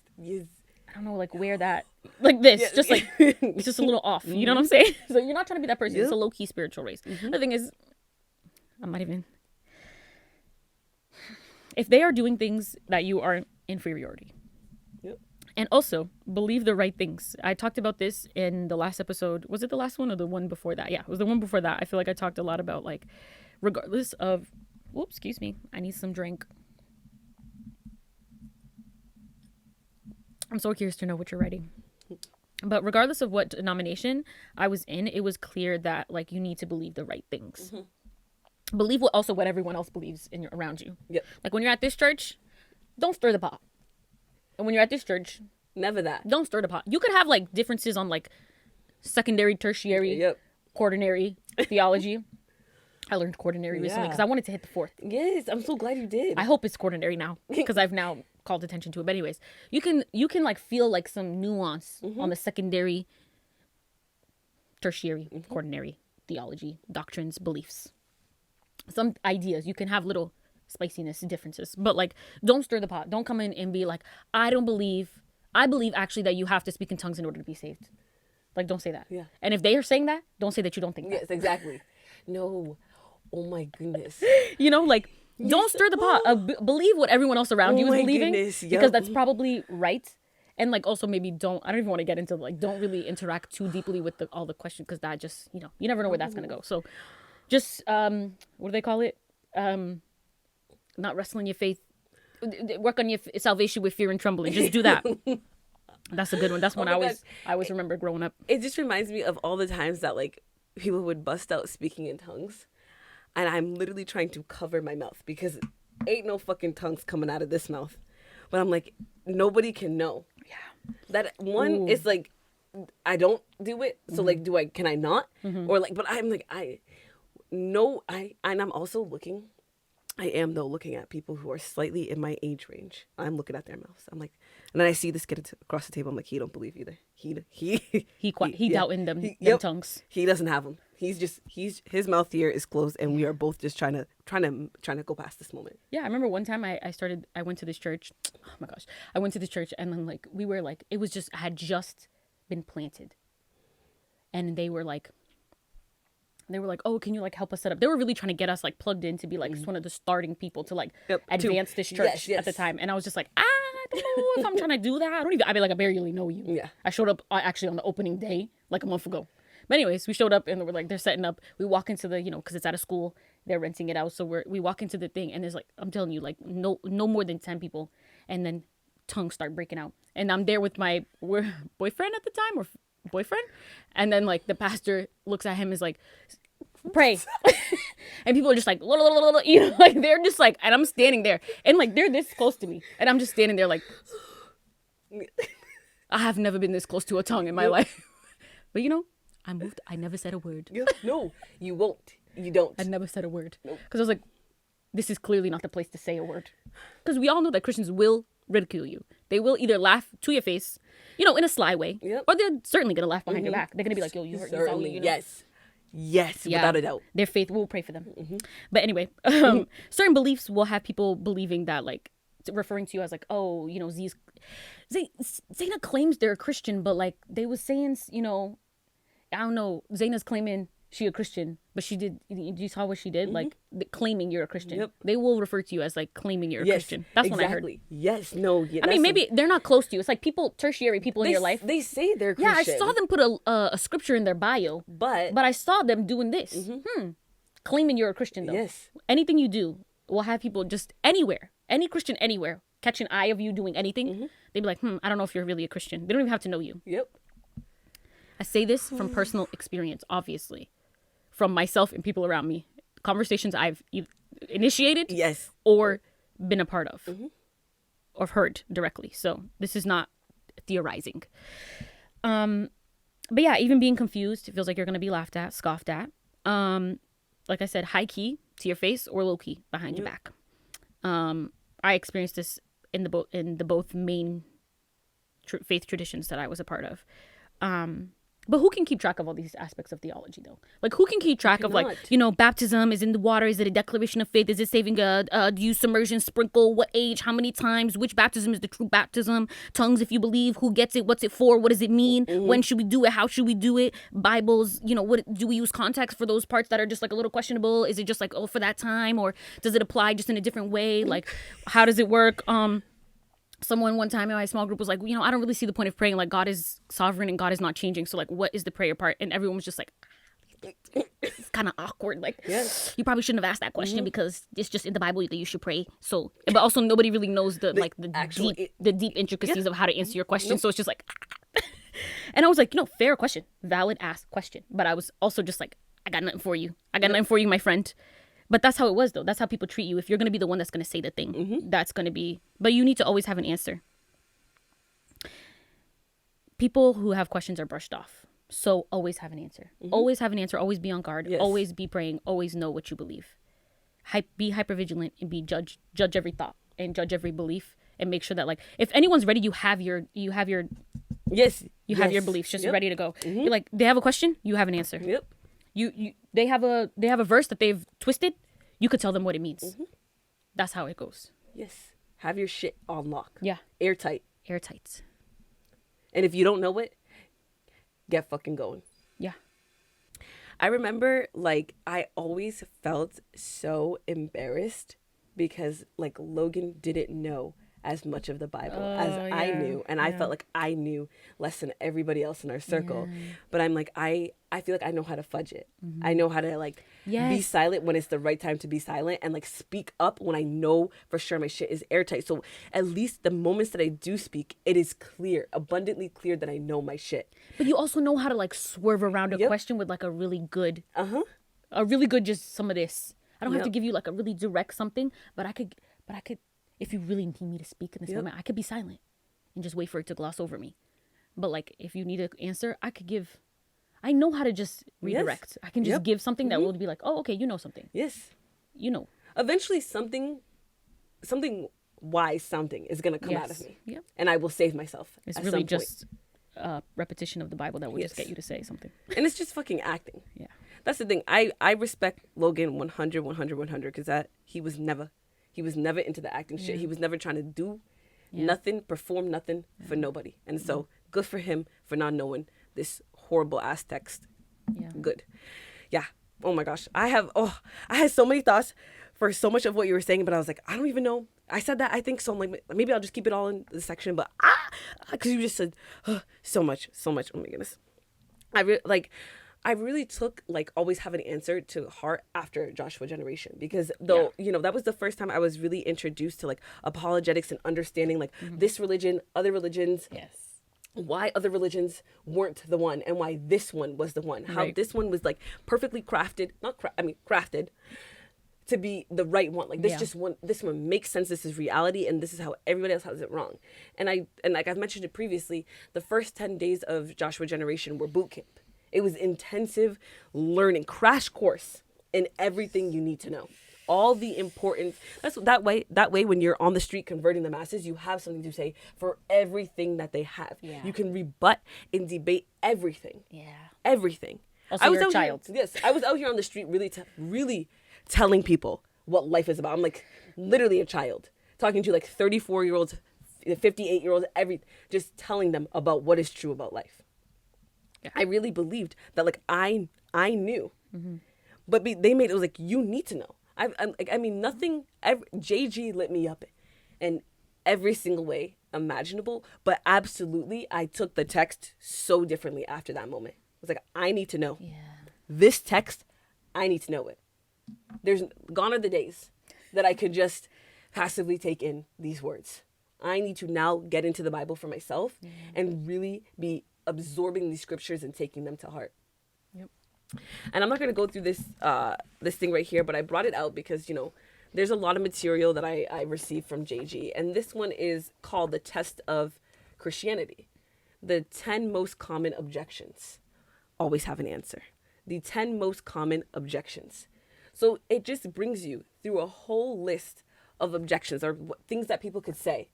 I don't know, like where that, like this, just like, it's just a little off. You know what I'm saying? So you're not trying to be that person. It's a low-key spiritual race. The thing is, I'm not even, if they are doing things that you are inferiority. And also, believe the right things. I talked about this in the last episode. Was it the last one or the one before that? Yeah, it was the one before that. I feel like I talked a lot about, like, regardless of, whoops, excuse me. I need some drink. I'm so curious to know what you're writing. But regardless of what denomination I was in, it was clear that, like, you need to believe the right things. Believe what everyone else believes around you. Yep. Like, when you're at this church, don't stir the pot. And when you're at this church, never that. Don't stir the pot. You could have, like, differences on, like, secondary, tertiary, quaternary theology. I learned quaternary recently because I wanted to hit the fourth. Yes, I'm so glad you did. I hope it's quaternary now because I've now called attention to it. But anyways, you can like feel like some nuance on the secondary, tertiary, quaternary theology, doctrines, beliefs. Some ideas. You can have little spiciness differences, but like, don't stir the pot. Don't come in and be like, I believe actually that you have to speak in tongues in order to be saved. Like, don't say that. Yeah. And if they are saying that, don't say that you don't think that. Yes, exactly. No. Oh my goodness. You know, like, don't stir the pot. Believe what everyone else around you is believing, because that's probably right. And like, also maybe I don't even want to get into like, don't really interact too deeply with all the questions, because that just, you know, you never know where that's gonna go. So just what do they call it? Not wrestling your faith. Work on your salvation with fear and trembling. Just do that. That's a good one. That's one I always remember growing up. It just reminds me of all the times that like people would bust out speaking in tongues, and I'm literally trying to cover my mouth because ain't no fucking tongues coming out of this mouth. But I'm like, nobody can know. Yeah. That one is like, I don't do it. So like, can I not? Or like, but I'm like, and I'm also looking. I am though looking at people who are slightly in my age range. I'm looking at their mouths. I'm like, and then I see this kid across the table. I'm like, he don't believe either. He doubting them tongues. He doesn't have them. His mouth here is closed, and we are both just trying to go past this moment. Yeah, I remember one time I went to this church. Oh my gosh, I went to this church, and then like we were like, it was just had just been planted, and they were like, oh, can you like help us set up? They were really trying to get us like plugged in to be like one of the starting people to like advance this church at the time. And I was just like, I don't know if I'm trying to do that. I barely know you. Yeah. I showed up actually on the opening day like a month ago. But anyways, we showed up and we're like, they're setting up. We walk into the, because it's at a school, they're renting it out. So we walk into the thing, and there's like, I'm telling you, like no more than 10 people. And then tongues start breaking out. And I'm there with my boyfriend at the time, or boyfriend. And then like the pastor looks at him, is like, pray. And people are just like, like they're just like, and I'm standing there, and like they're this close to me, and I'm just standing there like, I have never been this close to a tongue in my life. But I moved. I never said a word. No, you won't. You don't. I never said a word. Because I was like, this is clearly not the place to say a word. Because we all know that Christians will ridicule you. They will either laugh to your face, in a sly way, or they're certainly going to laugh behind your back. They're going to be like, yo, you hurt me. Certainly, Yes, without a doubt. Their faith, we'll pray for them. But anyway, certain beliefs will have people believing that, like, referring to you as like, oh, Zena claims they're a Christian, but like they was saying, I don't know, Zena's claiming she a Christian, but she did, you saw what she did? Like, claiming you're a Christian. They will refer to you as like claiming you're a Christian. That's what I heard. Yes, no. Yeah, I mean, maybe they're not close to you. It's like tertiary people in your life. They say they're Christian. Yeah, I saw them put a scripture in their bio, but I saw them doing this. Claiming you're a Christian though. Yes. Anything you do will have people just anywhere, any Christian anywhere, catch an eye of you doing anything. They'd be like, I don't know if you're really a Christian. They don't even have to know you. Yep. I say this from personal experience, obviously. From myself and people around me. Conversations I've initiated. Yes. Or been a part of. Or heard directly. So this is not theorizing. But yeah, even being confused, it feels like you're going to be laughed at, scoffed at. Like I said, high key to your face or low key behind your back. I experienced this in the both main faith traditions that I was a part of. But who can keep track of all these aspects of theology, though? Like, who can keep track of, like, baptism is in the water? Is it a declaration of faith? Is it saving God? Do you submersion, sprinkle? What age? How many times? Which baptism is the true baptism? Tongues, if you believe. Who gets it? What's it for? What does it mean? When should we do it? How should we do it? Bibles, what do we use context for those parts that are just, like, a little questionable? Is it just, like, for that time? Or does it apply just in a different way? Like, how does it work? Someone one time in my small group was like, I don't really see the point of praying. Like, God is sovereign and God is not changing. So, like, what is the prayer part? And everyone was just like, it's kind of awkward. Like, you probably shouldn't have asked that question because it's just in the Bible that you should pray. So, but also nobody really knows the deep intricacies of how to answer your question. So it's just like, and I was like, fair question, valid asked question. But I was also just like, I got nothing for you. Nothing for you, my friend. But that's how it was, though. That's how people treat you. If you're going to be the one that's going to say the thing, that's going to be... But you need to always have an answer. People who have questions are brushed off. So always have an answer. Always have an answer. Always be on guard. Yes. Always be praying. Always know what you believe. Be hyper vigilant and be judge every thought and judge every belief and make sure that like if anyone's ready, you have your Yes. you have your beliefs just Yep. ready to go. You're like they have a question, you have an answer. Yep. They have a verse that they've twisted, you could tell them what it means. That's how it goes. Yes. Have your shit on lock. Yeah. Airtight. Airtight. And if you don't know it, get fucking going. Yeah. I remember, like, I always felt so embarrassed because, like, Logan didn't know as much of the Bible as I knew. And I felt like I knew less than everybody else in our circle. Yeah. But I'm like, I feel like I know how to fudge it. I know how to, like, be Yes. silent when it's the right time to be silent and, like, speak up when I know for sure my shit is airtight. So at least the moments that I do speak, it is clear, abundantly clear that I know my shit. But you also know how to like swerve around a Yep. question with like a really good just some of this. I don't have to Yep. give you like a really direct something, but I could if you really need me to speak in this moment, I could be silent and just wait for it to gloss over me. But like if you need an answer, I know how to just redirect. I can just Yep. give something that will be like, oh, okay, you know something. Yes. You know. Eventually something wise sounding is going to come out of Yes. me. Yep. And I will save myself. It's at really some point. just repetition of the Bible that will just Yes. get you to say something. And it's just fucking acting. Yeah. That's the thing. I respect Logan 100 because that he was never into the acting shit. He was never trying to do nothing, perform nothing for nobody. And so good for him for not knowing this horrible ass text. Yeah. Good. Yeah. Oh my gosh. I had so many thoughts for so much of what you were saying, but I was like, I don't even know. I said that, I think so. I'm like, maybe I'll just keep it all in the section, but because you just said so much. Oh my goodness. I really took like always have an answer to heart after Joshua Generation because though, that was the first time I was really introduced to like apologetics and understanding like this religion, other religions. Yes. Why other religions weren't the one and why this one was the one. How this one was like perfectly crafted, crafted to be the right one. Like this this one makes sense. This is reality and this is how everybody else has it wrong. And like I've mentioned it previously, the first 10 days of Joshua Generation were boot camp. It was intensive learning, crash course in everything you need to know. All the important, that way when you're on the street converting the masses, you have something to say for everything that they have. Yeah. You can rebut and debate everything. Yeah. Everything. Also, you're a child. Yes. I was out here on the street really telling people what life is about. I'm like literally a child talking to like 34-year-olds, 58-year-olds, just telling them about what is true about life. Yeah. I really believed that like I knew, but they made it was like, you need to know. Nothing. JG lit me up in every single way imaginable, but absolutely, I took the text so differently after that moment. I was like, I need to know. Yeah. This text, I need to know it. Gone are the days that I could just passively take in these words. I need to now get into the Bible for myself and really be absorbing these scriptures and taking them to heart. Yep. And I'm not going to go through this thing right here, but I brought it out because, there's a lot of material that I received from JG. And this one is called The Test of Christianity. The 10 most common objections. Always have an answer. The 10 most common objections. So it just brings you through a whole list of objections or things that people could say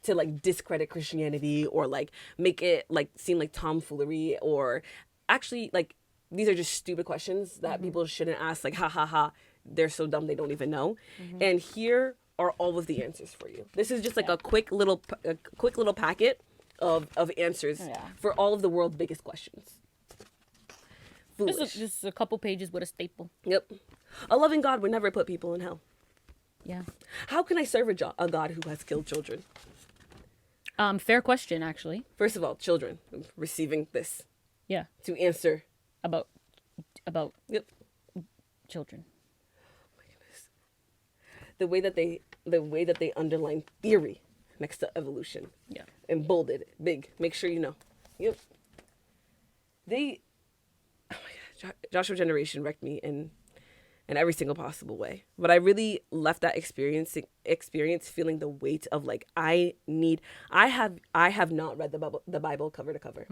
to like discredit Christianity or like make it like seem like tomfoolery or actually like these are just stupid questions that people shouldn't ask, like ha, they're so dumb they don't even know. And here are all of the answers for you. This is just like a quick little packet of answers for all of the world's biggest questions. Foolish. Just a couple pages with a staple. Yep. A loving God would never put people in hell. Yeah. How can I serve a God who has killed children? Fair question, actually. First of all, children receiving this. Yeah. To answer. About Yep. children. Oh my goodness. The way that they underline theory next to evolution. Yeah. And bolded it big. Make sure you know. Yep. Oh my God. Joshua Generation wrecked me in every single possible way. But I really left that experience feeling the weight of like I have not read the Bible cover to cover.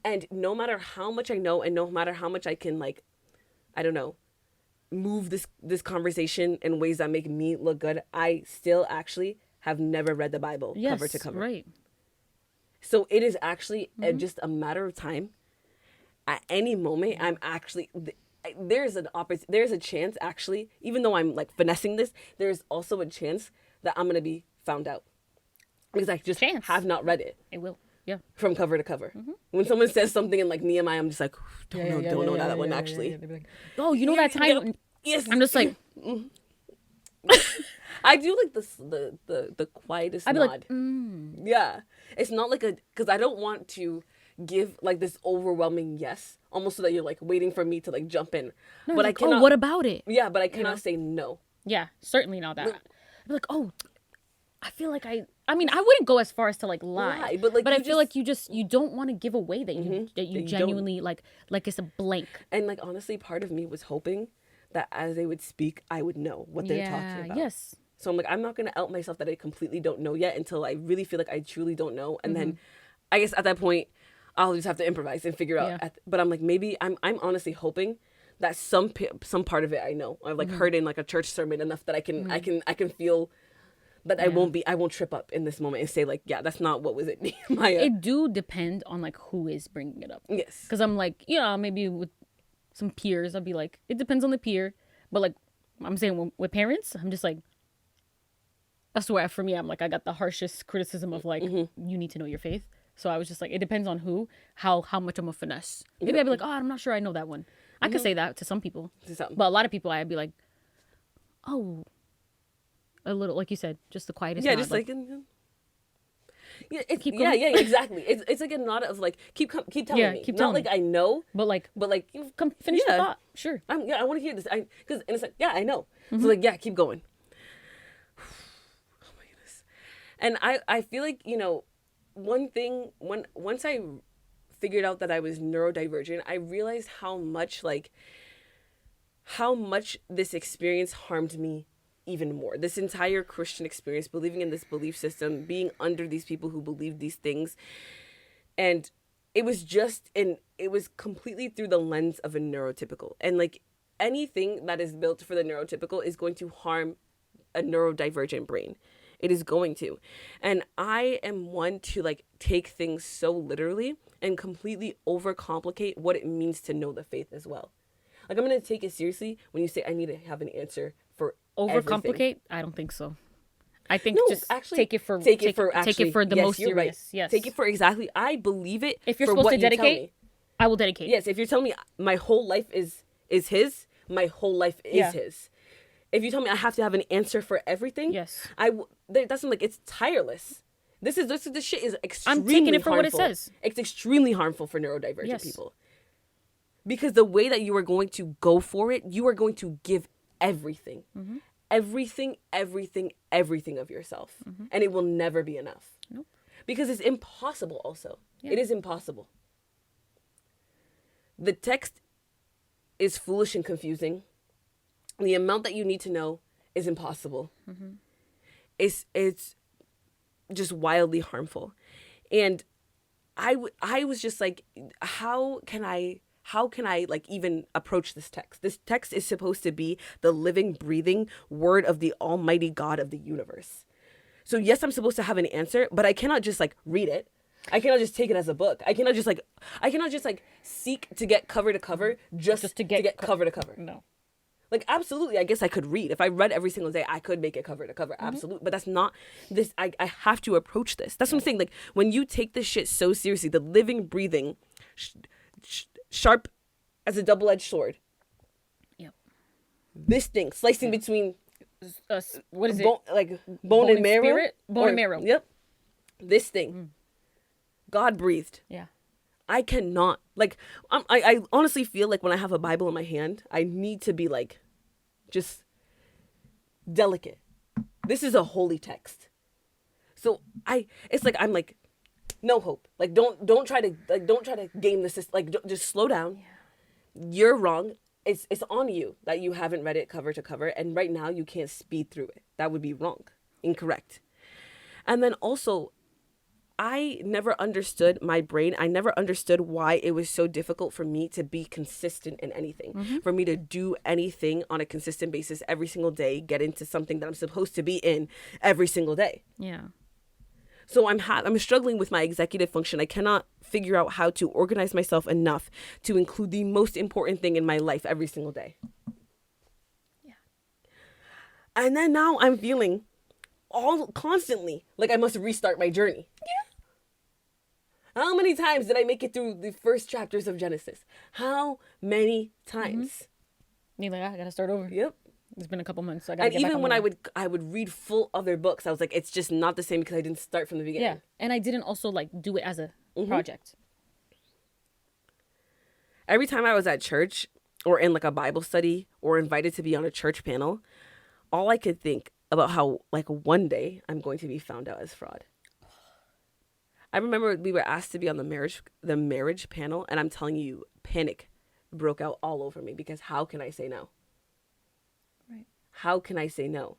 And no matter how much I know and no matter how much I can, like, I don't know, move this conversation in ways that make me look good, I still actually have never read the Bible cover to cover. Right. So it is actually just a matter of time. At any moment, I'm actually there's a chance, actually, even though I'm like finessing this, there's also a chance that I'm gonna be found out because I just have not read it. It will. Yeah. From cover to cover. When someone says something in like Nehemiah, I'm just like, don't know that one actually. Like, oh, you know that time? Yes. I'm just like. I do like the quietest I'd be nod. Like, Yeah, it's not like because I don't want to give like this overwhelming yes, almost so that you're like waiting for me to like jump in. No, but like, I cannot. oh, what about it? Yeah, but I cannot say no. Yeah, certainly not that. I'd be like, oh, I feel like I mean, I wouldn't go as far as to like lie, but like, I feel like you don't want to give away that you genuinely like it's a blank. And like honestly, part of me was hoping that as they would speak, I would know what they're talking about. Yes. So I'm like, I'm not gonna out myself that I completely don't know yet until I really feel like I truly don't know, and then I guess at that point, I'll just have to improvise and figure out. But I'm like, maybe I'm honestly hoping that some part of it I know. I've like heard in like a church sermon enough that I can feel that I won't trip up in this moment and say like, yeah, that's not what was it, Nehemiah. It do depend on like who is bringing it up. Yes. Because I'm like, maybe with some peers, I'll be like, it depends on the peer. But like, I'm saying with parents, I'm just like, I swear for me, I'm like, I got the harshest criticism of like, you need to know your faith. So I was just like, it depends on how much I'm a finesse. Maybe I'd be like, oh, I'm not sure I know that one. I could say that to some people. But a lot of people, I'd be like, oh, a little, like you said, just the quietest nod. Just like exactly. It's like a nod of like, keep telling me. Keep not telling like I know, but like you come finish the thought. Sure. I want to hear this. And it's like, I know. So like, keep going. Oh my goodness. And I feel like, one thing, once I figured out that I was neurodivergent, I realized how much this experience harmed me even more. This entire Christian experience, believing in this belief system, being under these people who believe these things. And it was completely through the lens of a neurotypical. And like anything that is built for the neurotypical is going to harm a neurodivergent brain. It is going to. And I am one to like take things so literally and completely overcomplicate what it means to know the faith as well. Like I'm going to take it seriously when you say I need to have an answer for overcomplicate. Everything. I don't think so. I think actually, take it for the most serious. Right. Yes. Take it for exactly. I believe it. If you're for supposed what to dedicate, I will dedicate. Yes. If you're telling me my whole life is his, my whole life is his. If you tell me I have to have an answer for everything, yes, that's like it's tireless. This shit is extremely. I'm taking it for harmful. what it says. It's extremely harmful for neurodivergent people. Because the way that you are going to go for it, you are going to give everything. Everything of yourself. And it will never be enough. Nope. Because it's impossible also. Yeah. It is impossible. The text is foolish and confusing. The amount that you need to know is impossible. It's just wildly harmful. And I was just like, how can I like even approach this text? This text is supposed to be the living, breathing word of the Almighty God of the universe. So yes, I'm supposed to have an answer, but I cannot just like read it. I cannot just take it as a book. I cannot just seek to get cover to cover just to get cover to cover. No. Like, absolutely, I guess I could read. If I read every single day, I could make it cover to cover. Absolutely. But that's not this. I have to approach this. That's what I'm saying. Like, when you take this shit so seriously, the living, breathing, sharp as a double-edged sword. Yep. This thing, slicing between... what is it? Bone and marrow? Spirit? Bone and marrow. Yep. This thing. God breathed. Yeah. I cannot, like, I honestly feel like when I have a Bible in my hand, I need to be like, just delicate. This is a holy text. So it's like, I'm like, no hope. Like, don't try to game the system. Like, just slow down. Yeah. You're wrong. It's on you that you haven't read it cover to cover. And right now you can't speed through it. That would be wrong. Incorrect. And then also, I never understood my brain. I never understood why it was so difficult for me to be consistent in anything, for me to do anything on a consistent basis every single day, get into something that I'm supposed to be in every single day. Yeah. So I'm struggling with my executive function. I cannot figure out how to organize myself enough to include the most important thing in my life every single day. Yeah. And then now I'm feeling constantly like I must restart my journey. Yeah. How many times did I make it through the first chapters of Genesis? How many times? You're like, I gotta start over. Yep. It's been a couple months, so I gotta And get back even on when the I would read full other books, I was like, it's just not the same because I didn't start from the beginning. Yeah, and I didn't also like do it as a project. Every time I was at church or in like a Bible study or invited to be on a church panel, all I could think about how like one day I'm going to be found out as fraud. I remember we were asked to be on the marriage panel, and I'm telling you, panic broke out all over me because how can I say no? Right. How can I say no?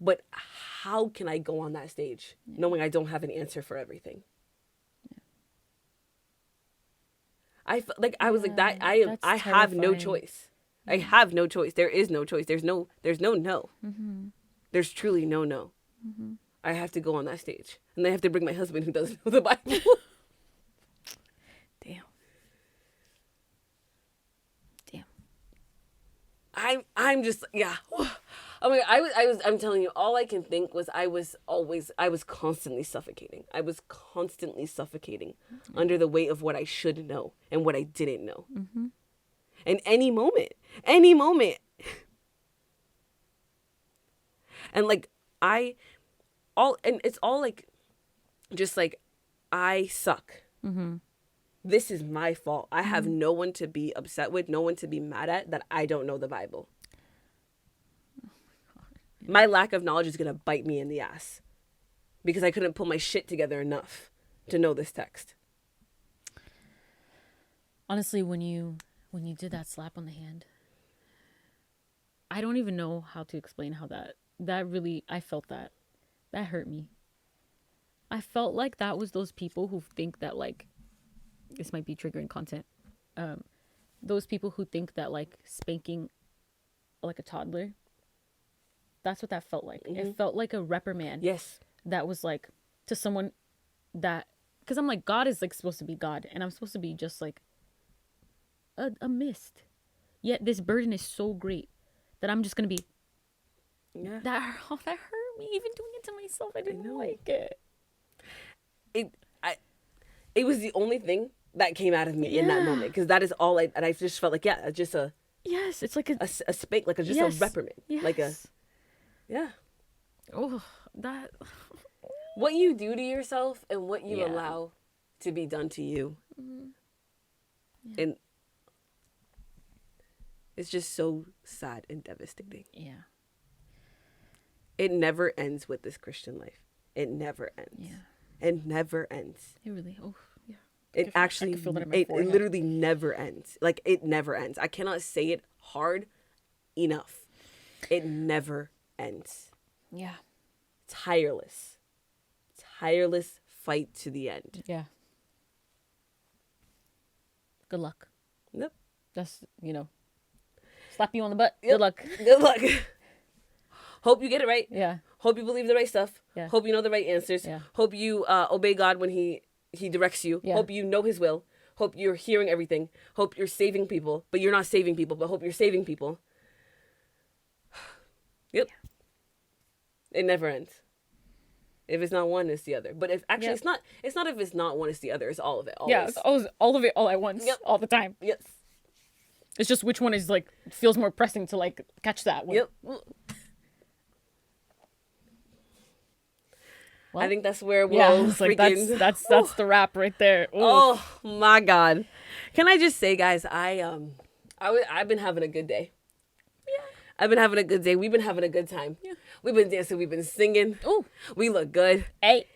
But how can I go on that stage knowing I don't have an answer for everything? I was like that. I have no choice. I have no choice. There is no choice. There's no no. There's truly no no. I have to go on that stage, and I have to bring my husband who doesn't know the Bible. Damn. I'm just yeah. I mean, I'm telling you, all I can think was I was constantly suffocating. I was constantly suffocating under the weight of what I should know and what I didn't know. And any moment. And like it's all like, just like, I suck. This is my fault. I have no one to be upset with, no one to be mad at that I don't know the Bible. My lack of knowledge is going to bite me in the ass because I couldn't pull my shit together enough to know this text. Honestly, when you did that slap on the hand, I don't even know how to explain how that really, I felt that hurt me. I felt like that was those people who think that, like, this might be triggering content. Those people who think that, like, spanking like a toddler, that's what that felt like. It felt like a reprimand. Yes. That was like to someone that, because I'm like, God is like supposed to be God, and I'm supposed to be just like a mist. Yet this burden is so great that I'm just gonna be. Yeah. That hurt me. Even doing it to myself, I didn't like it. It was the only thing that came out of me in that moment, because that is all and I just felt like just a. Yes, it's like a spank, like just a reprimand, like a. Yeah. Oh, that. What you do to yourself and what you allow to be done to you. And it's just so sad and devastating. Yeah. It never ends with this Christian life. It never ends. Yeah. It never ends. It really, yeah. It actually, it literally never ends. Like, it never ends. I cannot say it hard enough. It never ends. Yeah. Tireless fight to the end. Yeah. Good luck. Yep. That's, slap you on the butt. Yep. Good luck. Good luck. Hope you get it right. Yeah. Hope you believe the right stuff. Yeah. Hope you know the right answers. Yeah. Hope you obey God when he directs you. Yeah. Hope you know his will. Hope you're hearing everything. Hope you're saving people, but you're not saving people, but hope you're saving people. Yep. Yeah. It never ends. If it's not one, it's the other. But if actually it's not if it's not one, it's the other. It's all of it. Always. Yeah, it's always, all of it all at once. Yep. All the time. Yes. It's just which one is like feels more pressing to like catch that one. Yep. Well, I think that's where we'll it's like that's the wrap right there. Ooh. Oh my God. Can I just say, guys, I've been having a good day. Yeah. I've been having a good day. We've been having a good time. Yeah. We've been dancing. We've been singing. Ooh. We look good. Hey.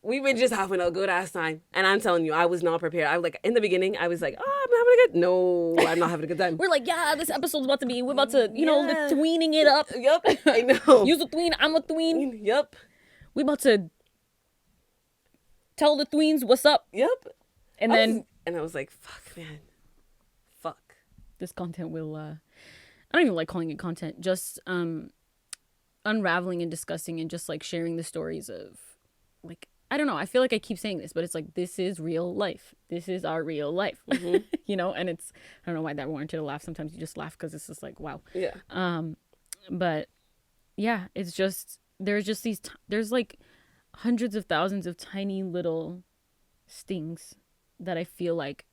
We've been just having a good ass time. And I'm telling you, I was not prepared. I was like, in the beginning, I was like, oh, I'm having a good. No, I'm not having a good time. We're like, yeah, this episode's about to be. We're about to, the tweening it up. Yep. I know. You's a tween. I'm a tween. Yep. We about to tell the tweens what's up. Yep. And I was like, fuck, man. Fuck. This content will, I don't even like calling it content, just unraveling and discussing and just like sharing the stories of like, I don't know. I feel like I keep saying this, but it's like, this is real life. This is our real life, you know? And it's, I don't know why that warranted a laugh. Sometimes you just laugh because it's just like, wow. Yeah. But yeah, it's just, there's just these, there's like hundreds of thousands of tiny little stings that I feel like,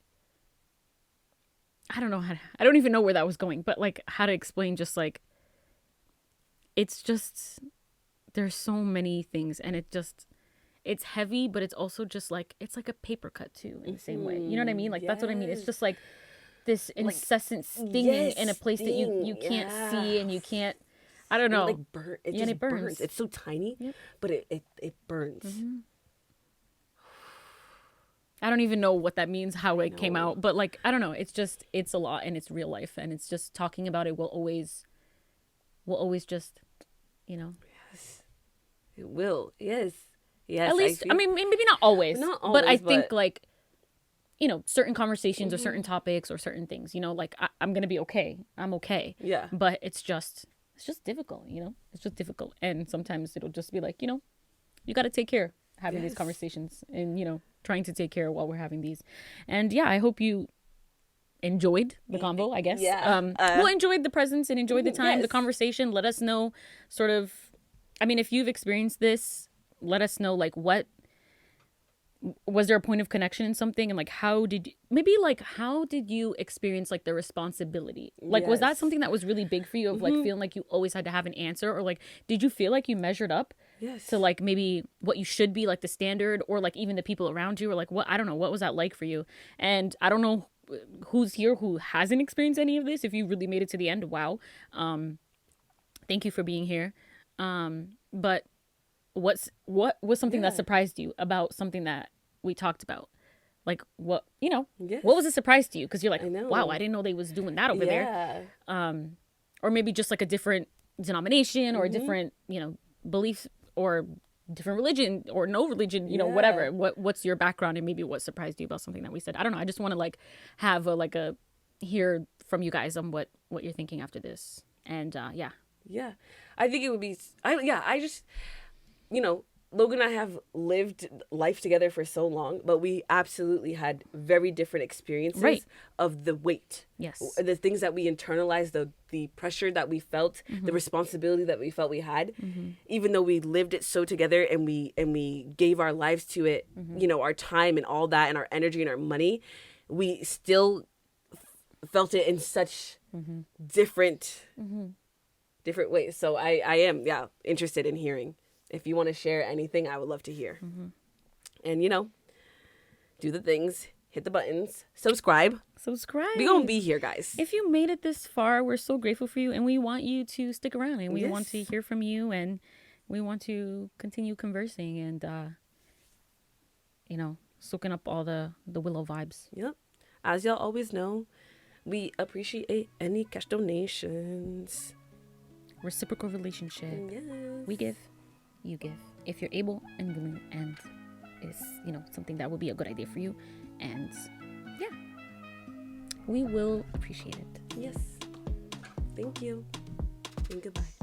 I don't know I don't even know where that was going, but like how to explain just like, it's just, there's so many things and it's heavy, but it's also just like, it's like a paper cut too in the same way. You know what I mean? Like, that's what I mean. It's just like this incessant stinging in a place that you can't see and you can't, I don't know. It burns. It's so tiny, but it burns. I don't even know what that means, how it came out, but like, I don't know. It's just, it's a lot and it's real life. And it's just talking about it will always just, you know. Yes. It will. Yes. Yes. At least, I mean, maybe not always. But I think like, you know, certain conversations or certain topics or certain things, you know, like I'm going to be okay. I'm okay. Yeah. But it's just difficult, you know. It's just difficult. And sometimes it'll just be like, you know, you got to take care having these conversations and, you know, trying to take care while we're having these. And yeah, I hope you enjoyed the convo, I guess. Yeah. Well, enjoyed the presence and enjoyed the time, the conversation. Let us know sort of, I mean, if you've experienced this, let us know, like, what, was there a point of connection in something? And like, how did you experience like the responsibility? Like, was that something that was really big for you of like feeling like you always had to have an answer? Or like, did you feel like you measured up to like maybe what you should be, like the standard, or like even the people around you, or like what, I don't know, what was that like for you? And I don't know who's here who hasn't experienced any of this. If you really made it to the end, wow. Thank you for being here. But what was something that surprised you about something that we talked about? Like, what, you know, what was a surprise to you? Because you're like, wow, I didn't know they was doing that over there. Or maybe just like a different denomination or a different, you know, belief or different religion or no religion, you know, whatever. What's your background and maybe what surprised you about something that we said? I don't know. I just want to like have a hear from you guys on what you're thinking after this. And yeah, I think it would be, I just, you know, Logan and I have lived life together for so long, but we absolutely had very different experiences of the weight. Yes. The things that we internalized, the pressure that we felt, the responsibility that we felt we had, even though we lived it so together and we gave our lives to it, you know, our time and all that and our energy and our money, we still felt it in such different ways. So I am, interested in hearing. If you want to share anything, I would love to hear. And, you know, do the things, hit the buttons, subscribe. We're going to be here, guys. If you made it this far, we're so grateful for you. And we want you to stick around. And we want to hear from you. And we want to continue conversing and, you know, soaking up all the Willow vibes. Yep. As y'all always know, we appreciate any cash donations. Reciprocal relationship. Yes. We give. You give if you're able and willing, and it's, you know, something that would be a good idea for you, and we will appreciate it. Yes. Thank you and goodbye.